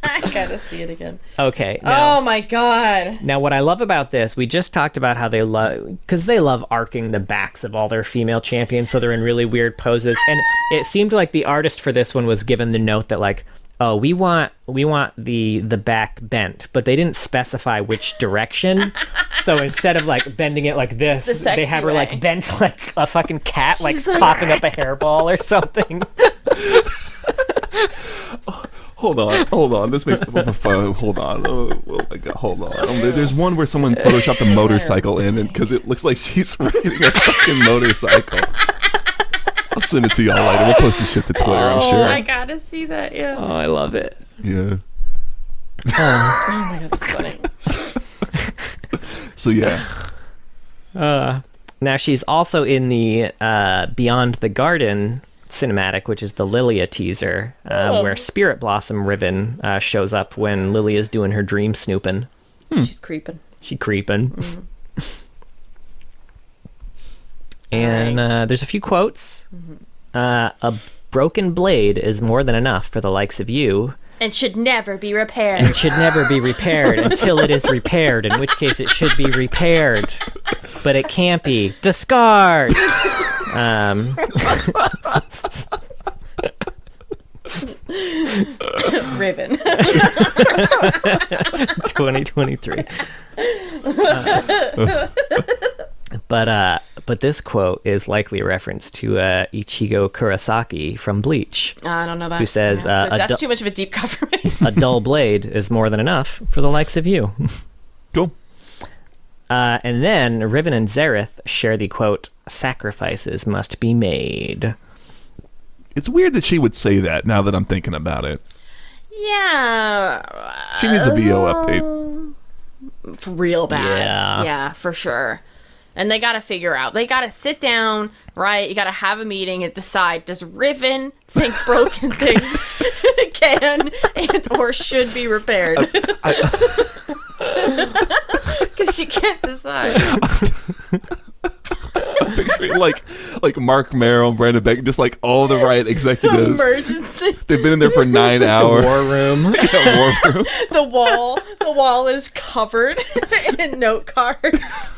I gotta see it again. Okay. Now, Oh my god. now, what I love about this, we just talked about how they love, because they love arcing the backs of all their female champions, so they're in really weird poses. And it seemed like the artist for this one was given the note that like, oh, we want the back bent, but they didn't specify which direction. So instead of like bending it like this, The sexy they have her way. like bent like a fucking cat, like She's like- coughing up a hairball or something. Hold on. This makes hold on. Oh my god, hold on. There's one where someone photoshopped a motorcycle in, and because it looks like she's riding a fucking motorcycle. I'll send it to y'all later. We'll post the shit to Twitter, I'm sure. I gotta see that, yeah. Oh, I love it. Yeah. Oh my god, that's funny. So yeah. Now she's also in the Beyond the Garden cinematic, which is the Lilia teaser, where Spirit Blossom Riven shows up when Lilia's doing her dream snooping. She's creeping. She creeping. And there's a few quotes. A broken blade is more than enough for the likes of you. And should never be repaired. And should never be repaired until it is repaired, in which case it should be repaired. But it can't be. The scars! Riven. 2023. But this quote is likely a reference to Ichigo Kurosaki from Bleach, I don't know that. who says, that's too much of a deep cut for me. "A dull blade is more than enough for the likes of you." Cool. And then Riven and Xerath share the quote, "Sacrifices must be made." It's weird that she would say that now that I'm thinking about it. Yeah. She needs a VO update. Real bad. Yeah. Yeah, for sure. And they gotta figure out. They gotta sit down, right? You gotta have a meeting and decide, does Riven think broken things can and or should be repaired? Because she can't decide. I'm picturing like Mark Merrill and Brandon Beck, just like all the Riot executives. Emergency. They've been in there for 9 hours. War room. Yeah, war room. The wall is covered in note cards.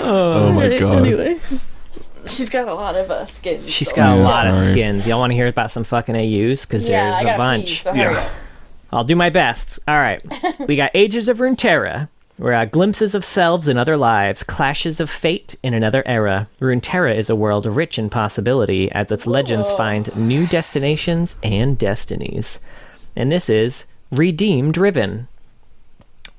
Oh my god. Anyway, she's got a lot of skins. She's so- got a Yeah, lot of sorry. skins. Y'all want to hear about some fucking AUs? Because Yeah, I there's a gotta bunch. pee, so hurry Yeah. up. I'll do my best. All right. We got Ages of Runeterra, where glimpses of selves in other lives, clashes of fate in another era. Runeterra is a world rich in possibility as its legends find new destinations and destinies. And this is Redeemed Riven,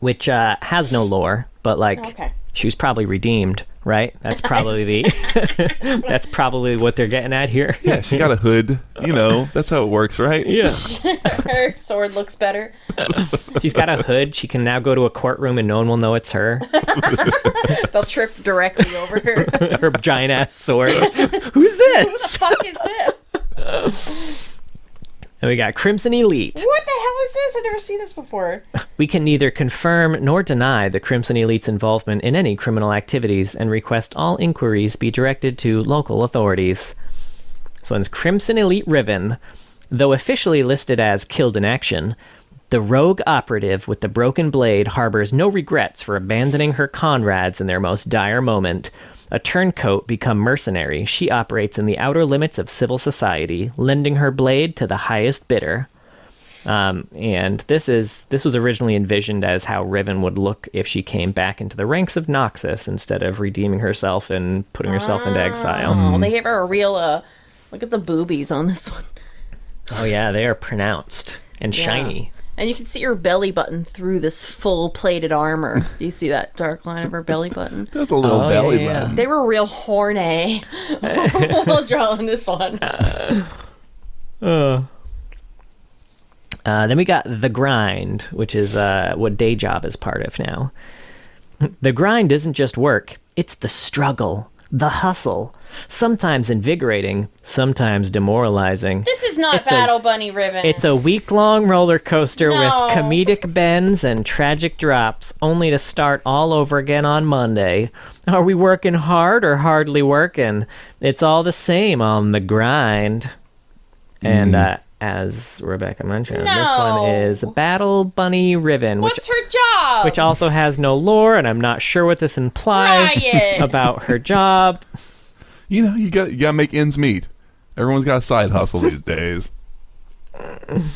which has no lore, but like Okay. she was probably redeemed, right? That's probably the that's probably what they're getting at here. Yeah, she got a hood. You know, that's how it works, right? Yeah. Her sword looks better. She's got a hood. She can now go to a courtroom and no one will know it's her. They'll trip directly over her. Her giant ass sword. Who's Who the this? fuck is this? And we got Crimson Elite. What the hell is this? I've never seen this before. We can neither confirm nor deny the Crimson Elite's involvement in any criminal activities and request all inquiries be directed to local authorities. So it's Crimson Elite Riven. Though officially listed as killed in action, the rogue operative with the broken blade harbors no regrets for abandoning her comrades in their most dire moment. A turncoat become mercenary, she operates in the outer limits of civil society, lending her blade to the highest bidder. And this was originally envisioned as how Riven would look if she came back into the ranks of Noxus instead of redeeming herself and putting herself into exile. Oh, they gave her a real, look at the boobies on this one. Oh yeah, they are pronounced and Yeah. shiny. And you can see her belly button through this full-plated armor. Do you see that dark line of her belly button? That's a little belly button. They were real horny while drawing this one. Then we got The Grind, which is what Day Job is part of now. The grind isn't just work, it's the struggle, the hustle. Sometimes invigorating, sometimes demoralizing. This is not Battle Bunny Riven. It's a week-long roller coaster No. with comedic bends and tragic drops, only to start all over again on Monday. Are we working hard or hardly working? It's all the same on the grind. And as Rebecca mentioned, this one is Battle Bunny Riven. What's her job? Which also has no lore, and I'm not sure what this implies Riot. about her job. You know, you gotta make ends meet. Everyone's got a side hustle these days.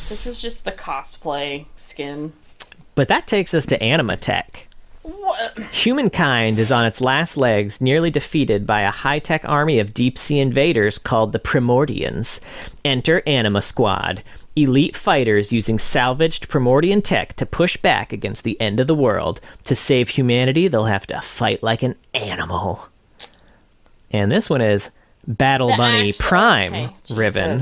This is just the cosplay skin. But that takes us to Anima Tech. What? Humankind is on its last legs, nearly defeated by a high-tech army of deep-sea invaders called the Primordians. Enter Anima Squad, elite fighters using salvaged Primordian tech to push back against the end of the world. To save humanity, they'll have to fight like an animal. And this one is Battle Bunny Prime Riven.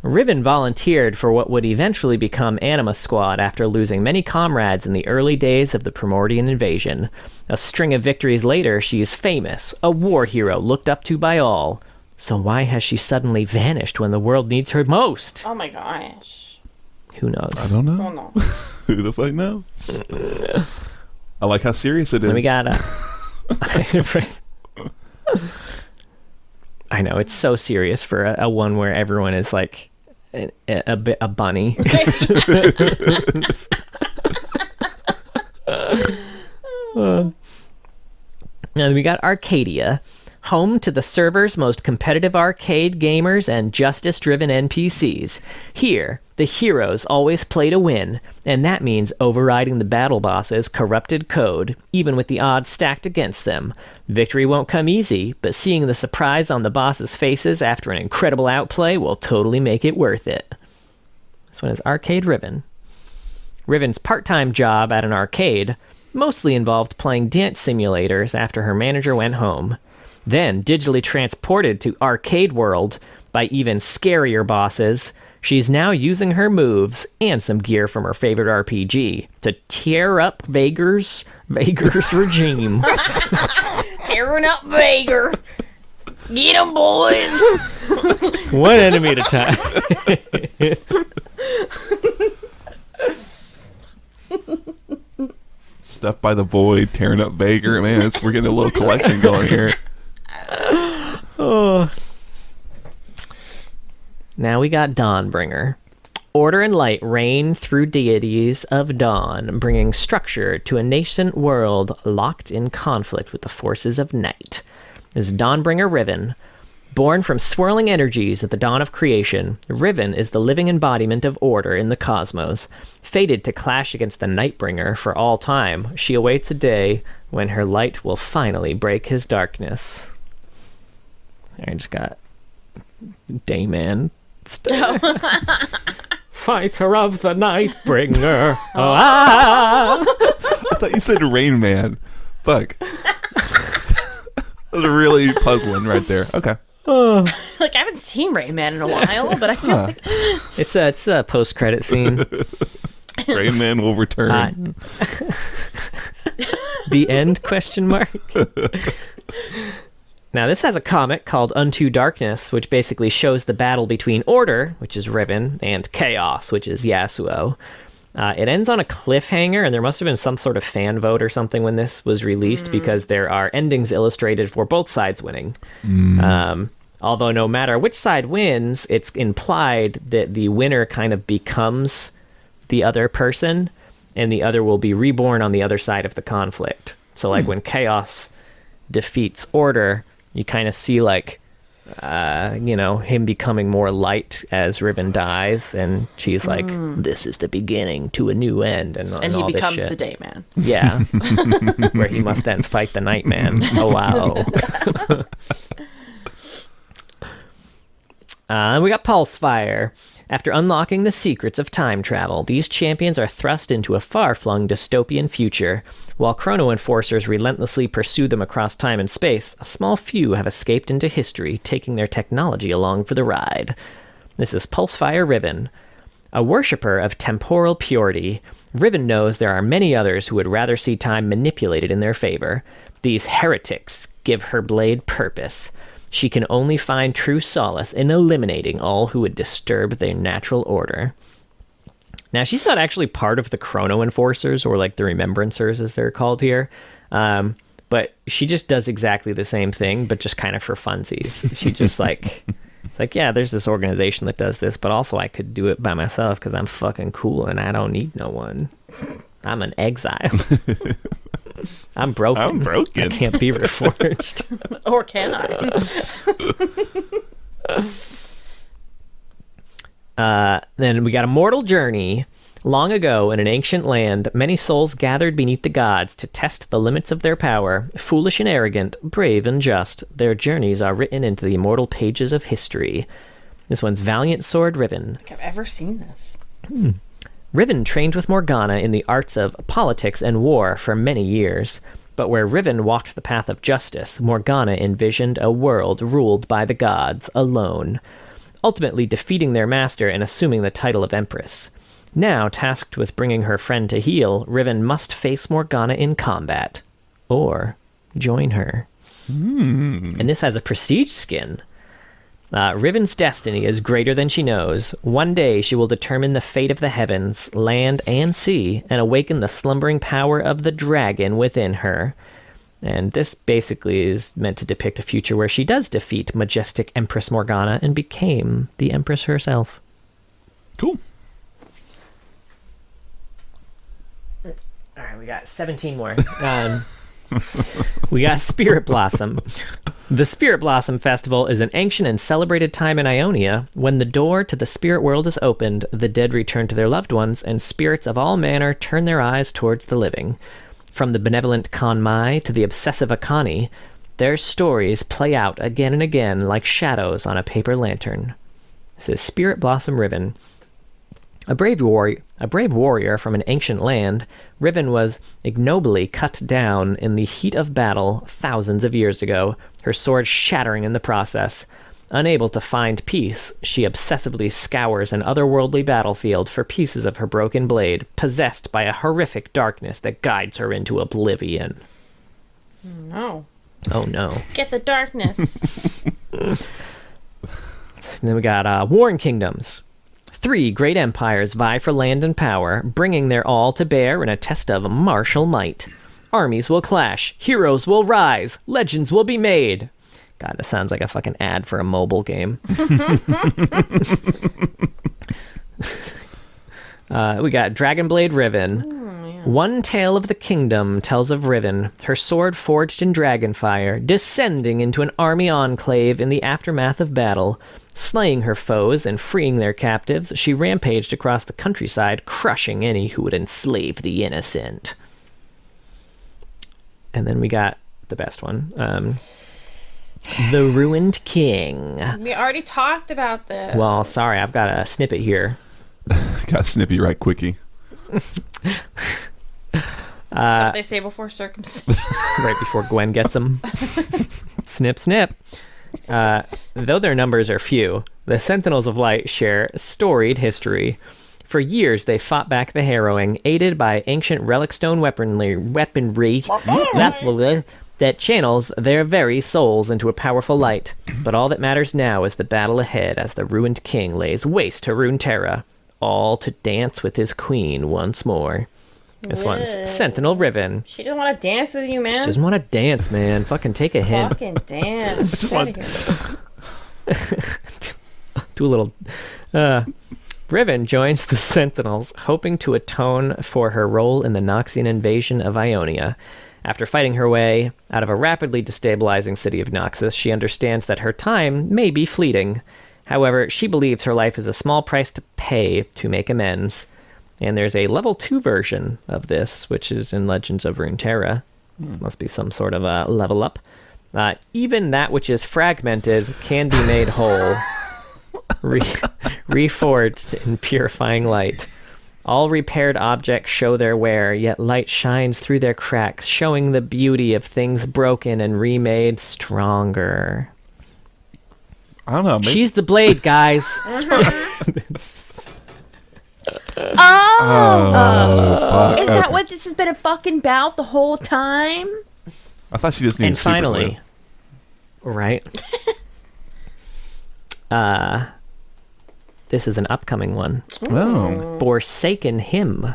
Riven volunteered for what would eventually become Anima Squad after losing many comrades in the early days of the Primordian invasion. A string of victories later, she is famous, a war hero looked up to by all. So why has she suddenly vanished when the world needs her most? Oh my gosh. Who knows? I don't know. Oh no. Who the fuck knows? I like how serious it is. Then we got I know, it's so serious for a one where everyone is like a bunny. Now we got Arcadia, home to the server's most competitive arcade gamers and justice-driven NPCs. Here, the heroes always play to win, and that means overriding the battle boss's corrupted code, even with the odds stacked against them. Victory won't come easy, but seeing the surprise on the boss's faces after an incredible outplay will totally make it worth it. This one is Arcade Riven. Riven's part-time job at an arcade mostly involved playing dance simulators after her manager went home. Then, digitally transported to Arcade World by even scarier bosses, she's now using her moves and some gear from her favorite RPG to tear up Vager's regime. Tearing up Vager. Get 'em, boys. One enemy at a time. Stuff by the Void, tearing up Baker. Man, we're getting a little collection going here. Oh. Now we got Dawnbringer. Order and light reign through deities of dawn, bringing structure to a nascent world locked in conflict with the forces of night. This is Dawnbringer Riven. Born from swirling energies at the dawn of creation, Riven is the living embodiment of order in the cosmos. Fated to clash against the Nightbringer for all time, she awaits a day when her light will finally break his darkness. I just got Dayman stuff. Fighter of the Nightbringer. Oh, ah! I thought you said Rain Man. Fuck. That was really puzzling right there. Okay. Like, I haven't seen Rain Man in a while, but I feel like It's a post-credit scene. Rain Man will return. The end, question mark. Now, this has a comic called Unto Darkness, which basically shows the battle between Order, which is Riven, and Chaos, which is Yasuo. It ends on a cliffhanger, and there must have been some sort of fan vote or something when this was released, because there are endings illustrated for both sides winning. Although no matter which side wins, it's implied that the winner kind of becomes the other person, and the other will be reborn on the other side of the conflict. So, like, when Chaos defeats Order, you kind of see, like, him becoming more light as Riven dies, and she's like, this is the beginning to a new end, and he all becomes this shit. the Dayman. Yeah. Where he must then fight the Nightman. Oh, wow. And we got Pulse Fire. After unlocking the secrets of time travel, these champions are thrust into a far-flung dystopian future. While Chrono Enforcers relentlessly pursue them across time and space, a small few have escaped into history, taking their technology along for the ride. This is Pulsefire Riven. A worshipper of temporal purity, Riven knows there are many others who would rather see time manipulated in their favor. These heretics give her blade purpose. She can only find true solace in eliminating all who would disturb their natural order. Now, she's not actually part of the Chrono Enforcers, or like the Remembrancers as they're called here, but she just does exactly the same thing, but just kind of for funsies. She just yeah, there's this organization that does this, but also I could do it by myself because I'm fucking cool and I don't need no one. I'm an exile. I'm broken. I can't be reforged. Or can I? Then we got Immortal Journey. Long ago, in an ancient land, many souls gathered beneath the gods to test the limits of their power. Foolish and arrogant, brave and just, their journeys are written into the immortal pages of history. This one's Valiant Sword Riven. I don't think I've ever seen this. Riven trained with Morgana in the arts of politics and war for many years. But where Riven walked the path of justice, Morgana envisioned a world ruled by the gods alone, ultimately defeating their master and assuming the title of Empress. Now, tasked with bringing her friend to heel, Riven must face Morgana in combat. Or join her. And this has a prestige skin. Riven's destiny is greater than she knows. One day she will determine the fate of the heavens, land, and sea, and awaken the slumbering power of the dragon within her. And this basically is meant to depict a future where she does defeat majestic Empress Morgana and became the Empress herself. Cool. All right, we got 17 more. We got Spirit Blossom. The Spirit Blossom Festival is an ancient and celebrated time in Ionia. When the door to the spirit world is opened, the dead return to their loved ones, and spirits of all manner turn their eyes towards the living. From the benevolent Kanmai to the obsessive Akani, their stories play out again and again like shadows on a paper lantern. This is Spirit Blossom Riven. A brave warrior from an ancient land, Riven was ignobly cut down in the heat of battle thousands of years ago, her sword shattering in the process. Unable to find peace, she obsessively scours an otherworldly battlefield for pieces of her broken blade, possessed by a horrific darkness that guides her into oblivion. No. Oh no. Get the darkness. Then we got Warring Kingdoms. 3 great empires vie for land and power, bringing their all to bear in a test of martial might. Armies will clash, heroes will rise, legends will be made. God, this sounds like a fucking ad for a mobile game. We got Dragonblade Riven. One tale of the kingdom tells of Riven, her sword forged in dragonfire, descending into an army enclave in the aftermath of battle. Slaying her foes and freeing their captives, she rampaged across the countryside, crushing any who would enslave the innocent. And then we got the best one. The Ruined King. We already talked about this. Well, sorry, I've got a snippet here. Got a snippy right quickie. That's what they say before circumcision. Right before Gwen gets them. Snip, snip. Though their numbers are few, the Sentinels of Light share storied history. For years, they fought back the harrowing, aided by ancient relic stone weaponry that channels their very souls into a powerful light. But all that matters now is the battle ahead as the Ruined King lays waste to Runeterra, all to dance with his queen once more. This one's Sentinel Riven. She doesn't want to dance with you, man. She doesn't want to dance, man. Fucking take a hint. Fucking dance. I just want Do a little... Riven joins the Sentinels, hoping to atone for her role in the Noxian invasion of Ionia. After fighting her way out of a rapidly destabilizing city of Noxus, she understands that her time may be fleeting. However, she believes her life is a small price to pay to make amends. And there's a level 2 version of this, which is in Legends of Runeterra. Must be some sort of a level up. Even that which is fragmented can be made whole. reforged in purifying light. All repaired objects show their wear, yet light shines through their cracks, showing the beauty of things broken and remade stronger. I don't know. Maybe... She's the blade, guys. fuck. Is that what this has been a fucking bout the whole time? I thought she just needed And finally, right? This is an upcoming one. Oh. Forsaken Hymn.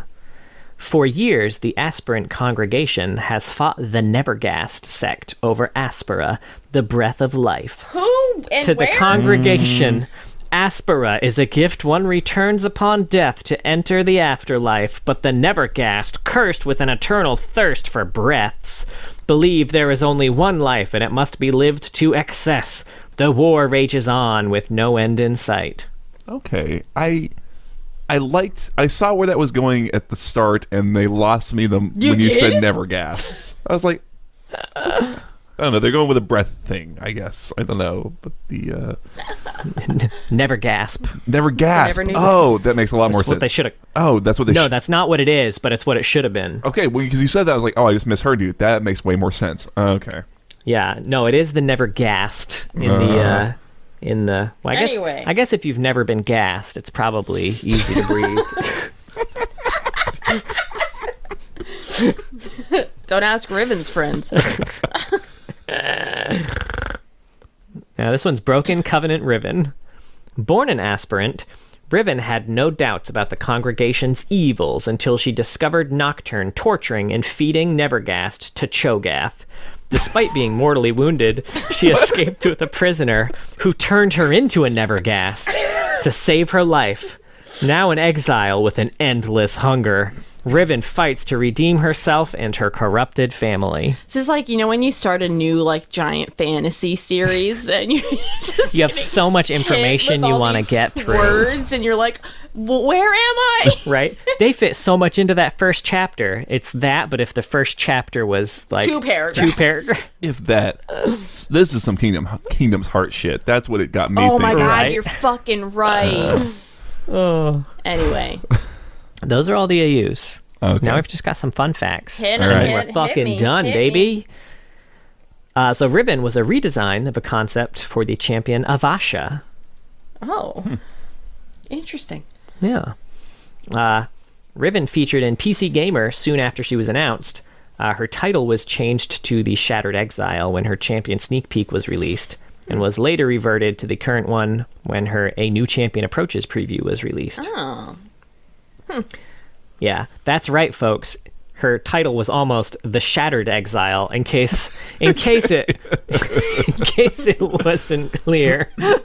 For years, the aspirant congregation has fought the Nevergast sect over Aspera, the breath of life. Who and To where? the congregation, Aspera is a gift one returns upon death to enter the afterlife, but the Nevergast, cursed with an eternal thirst for breaths, believe there is only one life and it must be lived to excess. The war rages on with no end in sight. Okay. I saw where that was going at the start, and they lost me when you said Nevergas. I was like, I don't know. They're going with a breath thing, I guess. I don't know, but the Never gasp. Never gasp. Never knew. Oh, that makes a lot more That's what sense. they should have. Oh, that's what they. No, that's not what it is, but it's what it should have been. Okay, well, because you said that, I was like, oh, I just misheard you. That makes way more sense. Okay. Yeah, no, it is the never gassed in the. Well, Anyway. I guess if you've never been gassed, it's probably easy to breathe. Don't ask Riven's friends. Now, this one's Broken Covenant Riven. Born an aspirant, Riven had no doubts about the congregation's evils until she discovered Nocturne torturing and feeding Nevergast to Cho'Gath. Despite being mortally wounded, she escaped with a prisoner who turned her into a Nevergast to save her life. Now in exile with an endless hunger, Riven fights to redeem herself and her corrupted family. This is like, when you start a new, giant fantasy series and you just You have so much information you want to get through. Words, and you're like, where am I? Right? They fit so much into that first chapter. It's that, but if the first chapter was like Two paragraphs. If that, this is some Kingdom's Heart shit. That's what it got me Oh thinking. my god, Right? you're fucking right. Oh. Anyway. Those are all the AUs. Okay. Now we've just got some fun facts. Hit All right. hit- We're hit fucking me, done, hit baby. So Riven was a redesign of a concept for the champion Avasha. me. Oh. Interesting. Yeah. Riven featured in PC Gamer soon after she was announced. Her title was changed to the Shattered Exile when her champion sneak peek was released, and was later reverted to the current one when her A New Champion Approaches preview was released. Oh. Yeah, that's right, folks. Her title was almost the Shattered Exile. In case it wasn't clear. Did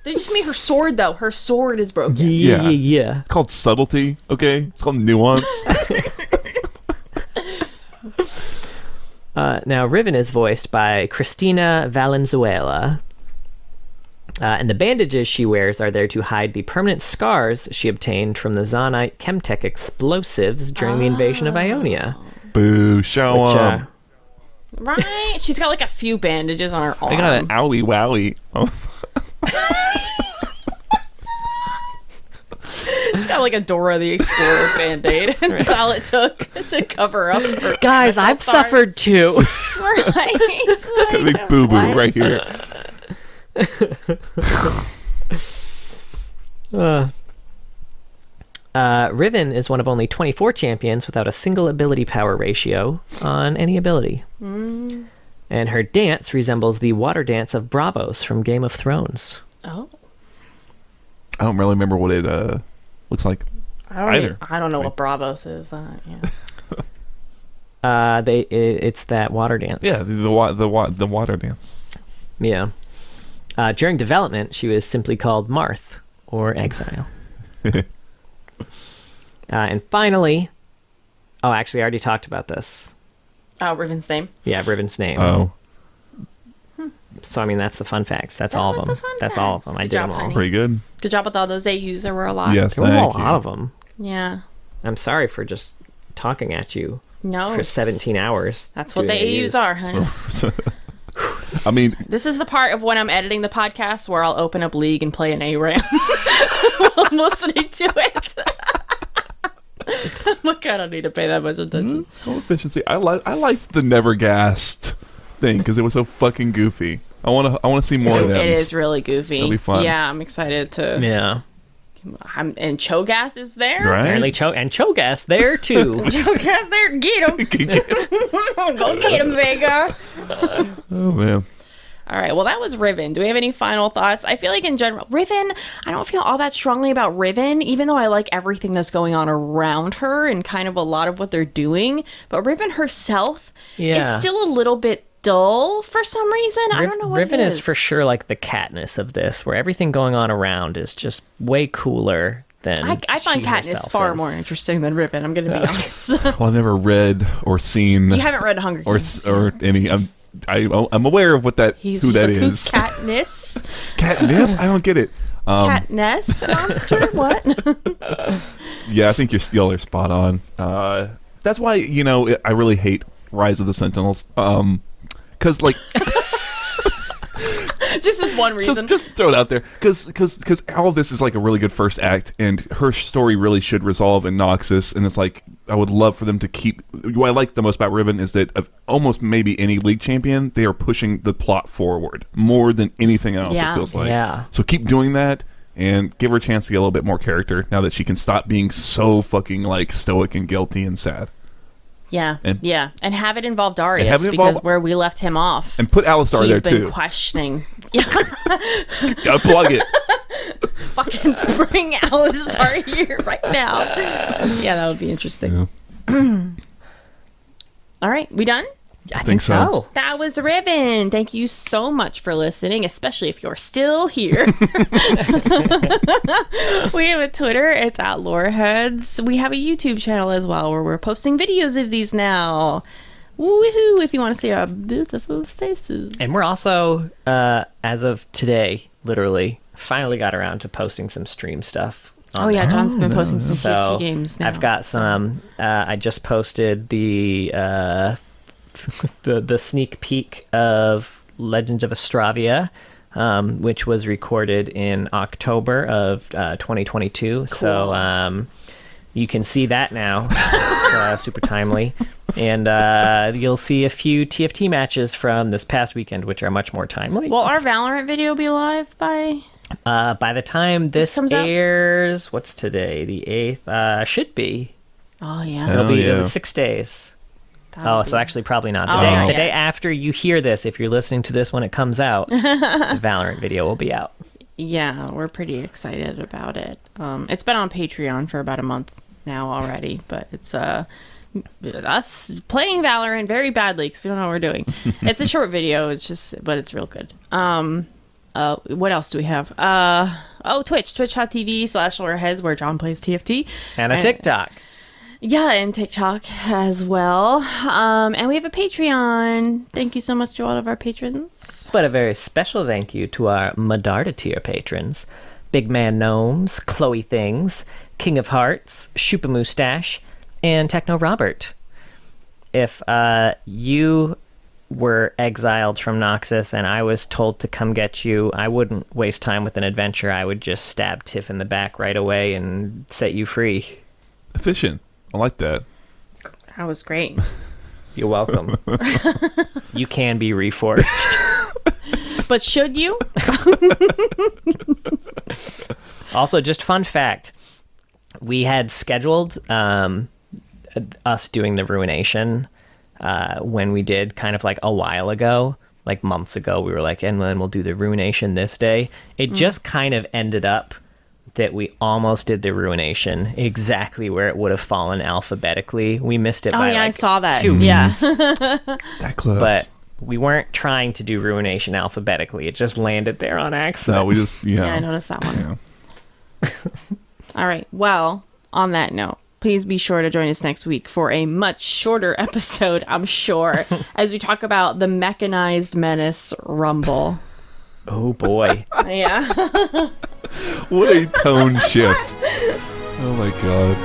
you just mean her sword, though? Her sword is broken. Yeah. It's called subtlety, okay? It's called nuance. Now, Riven is voiced by Cristina Valenzuela. And the bandages she wears are there to hide the permanent scars she obtained from the Zonite Chemtech explosives during the invasion of Ionia. Boo, show Which, 'em. Right? She's got a few bandages on her arm. I got an owie wowie. Oh. She's got a Dora the Explorer band-aid. That's all it took to cover up her Guys, I've scars. suffered too. Right? Got a big boo boo right here. Riven is one of only 24 champions without a single ability power ratio on any ability. And her dance resembles the water dance of Bravos from Game of Thrones. Oh. I don't really remember what it looks like. Either. I don't know what Bravos is. Yeah. It's that water dance. Yeah, the water dance. Yeah. During development, she was simply called Marth, or Exile. And finally... Oh, actually, I already talked about this. Oh, Riven's name. Yeah, Riven's name. Oh, So, I mean, that's the fun facts. That's That all was of them. the fun That's all of facts. them. I Good did job, them all. honey. pretty good. Good job with all those AUs. There were a lot. Yes, There were a thank you. lot of them. Yeah. I'm sorry for just talking at you No. for 17 hours. That's what doing the AUs are, honey. I mean, This is the part of when I'm editing the podcast where I'll open up League and play an ARAM while I'm listening to it. Look, I don't need to pay that much attention. efficiency. I liked the never gassed thing because it was so fucking goofy. I want to see more of them. It is really goofy. It'll be fun. Yeah, I'm excited to. Yeah. And Cho'Gath is there. Right? Apparently Cho'Gath's there too. Cho'Gath's there. Get him. Go get him, Vega. Oh man. All right. Well, that was Riven. Do we have any final thoughts? I feel like in general, Riven, I don't feel all that strongly about Riven, even though I like everything that's going on around her and kind of a lot of what they're doing. But Riven herself is still a little bit dull for some reason. I don't know what Riven it is. is for sure like the Katniss of this, where everything going on around is just way cooler than I find she Katniss herself far is. more interesting than Riven. I'm going to be honest. Well, I've never read or seen You haven't read Hunger Games. or any. I'm aware of what that who that like, is. Who's Katniss? Catnip? I don't get it. Katniss monster? What? Yeah, I think y'all are spot on. That's why I really hate Rise of the Sentinels. Because like. Just this one reason. Just throw it out there, because all of this is like a really good first act, and her story really should resolve in Noxus, and it's like I would love for them to keep. What I like the most about Riven is that of almost maybe any League champion, they are pushing the plot forward more than anything else. Yeah. It feels like. Yeah. So keep doing that, and give her a chance to get a little bit more character now that she can stop being so fucking like stoic and guilty and sad. Yeah, And- and have it involve Darius, have it because involve- where we left him off, And put Alistar he's there been too. questioning. Yeah, Gotta plug it. fucking bring Alistar here right now. Yeah, that would be interesting. Yeah. All right, we done? I think so. That was Riven. Thank you so much for listening, especially if you're still here. We have a Twitter. It's at Loreheads. We have a YouTube channel as well where we're posting videos of these now. Woohoo! If you want to see our beautiful faces. And we're also, as of today, literally, finally got around to posting some stream stuff. Oh yeah, John's been posting some So TFT games now. I've got some. I just posted the the sneak peek of Legends of Astravia, which was recorded in October of 2022. So you can see that now. Super timely. And you'll see a few TFT matches from this past weekend, which are much more timely. Will our Valorant video be live by the time this comes out? airs, what's today? The 8th? Should be. Oh yeah. It'll be yeah. 6 days. That'll So be- actually probably not. Oh, The day, not the yet. day after you hear this, if you're listening to this when it comes out, the Valorant video will be out. Yeah, we're pretty excited about it. It's been on Patreon for about a month now already, but it's us playing Valorant very badly because we don't know what we're doing. It's a short video, but it's real good. What else do we have? Twitch.tv/Loreheads, where John plays TFT. And a TikTok. Yeah, and TikTok as well. And we have a Patreon. Thank you so much to all of our patrons. But a very special thank you to our Medarda tier patrons. Big Man Gnomes, Chloe Things, King of Hearts, Shupa Moustache, and Techno Robert. If you were exiled from Noxus and I was told to come get you, I wouldn't waste time with an adventure. I would just stab Tiff in the back right away and set you free. Efficient. I like that. That was great. You're welcome. You can be reforged. But should you? Also, just fun fact, we had scheduled us doing the Ruination when we did kind of like a while ago, like months ago. We were like, and then we'll do the Ruination this day. It just kind of ended up that we almost did the Ruination exactly where it would have fallen alphabetically. We missed it by I like saw that. 2 weeks. Yeah. That close. But we weren't trying to do Ruination alphabetically. It just landed there on accident. No, we just Yeah, I noticed that one. Yeah. All right. Well, on that note, please be sure to join us next week for a much shorter episode, I'm sure, as we talk about the Mechanized Menace Rumble. Oh boy. Yeah. What a tone shift. Oh my god.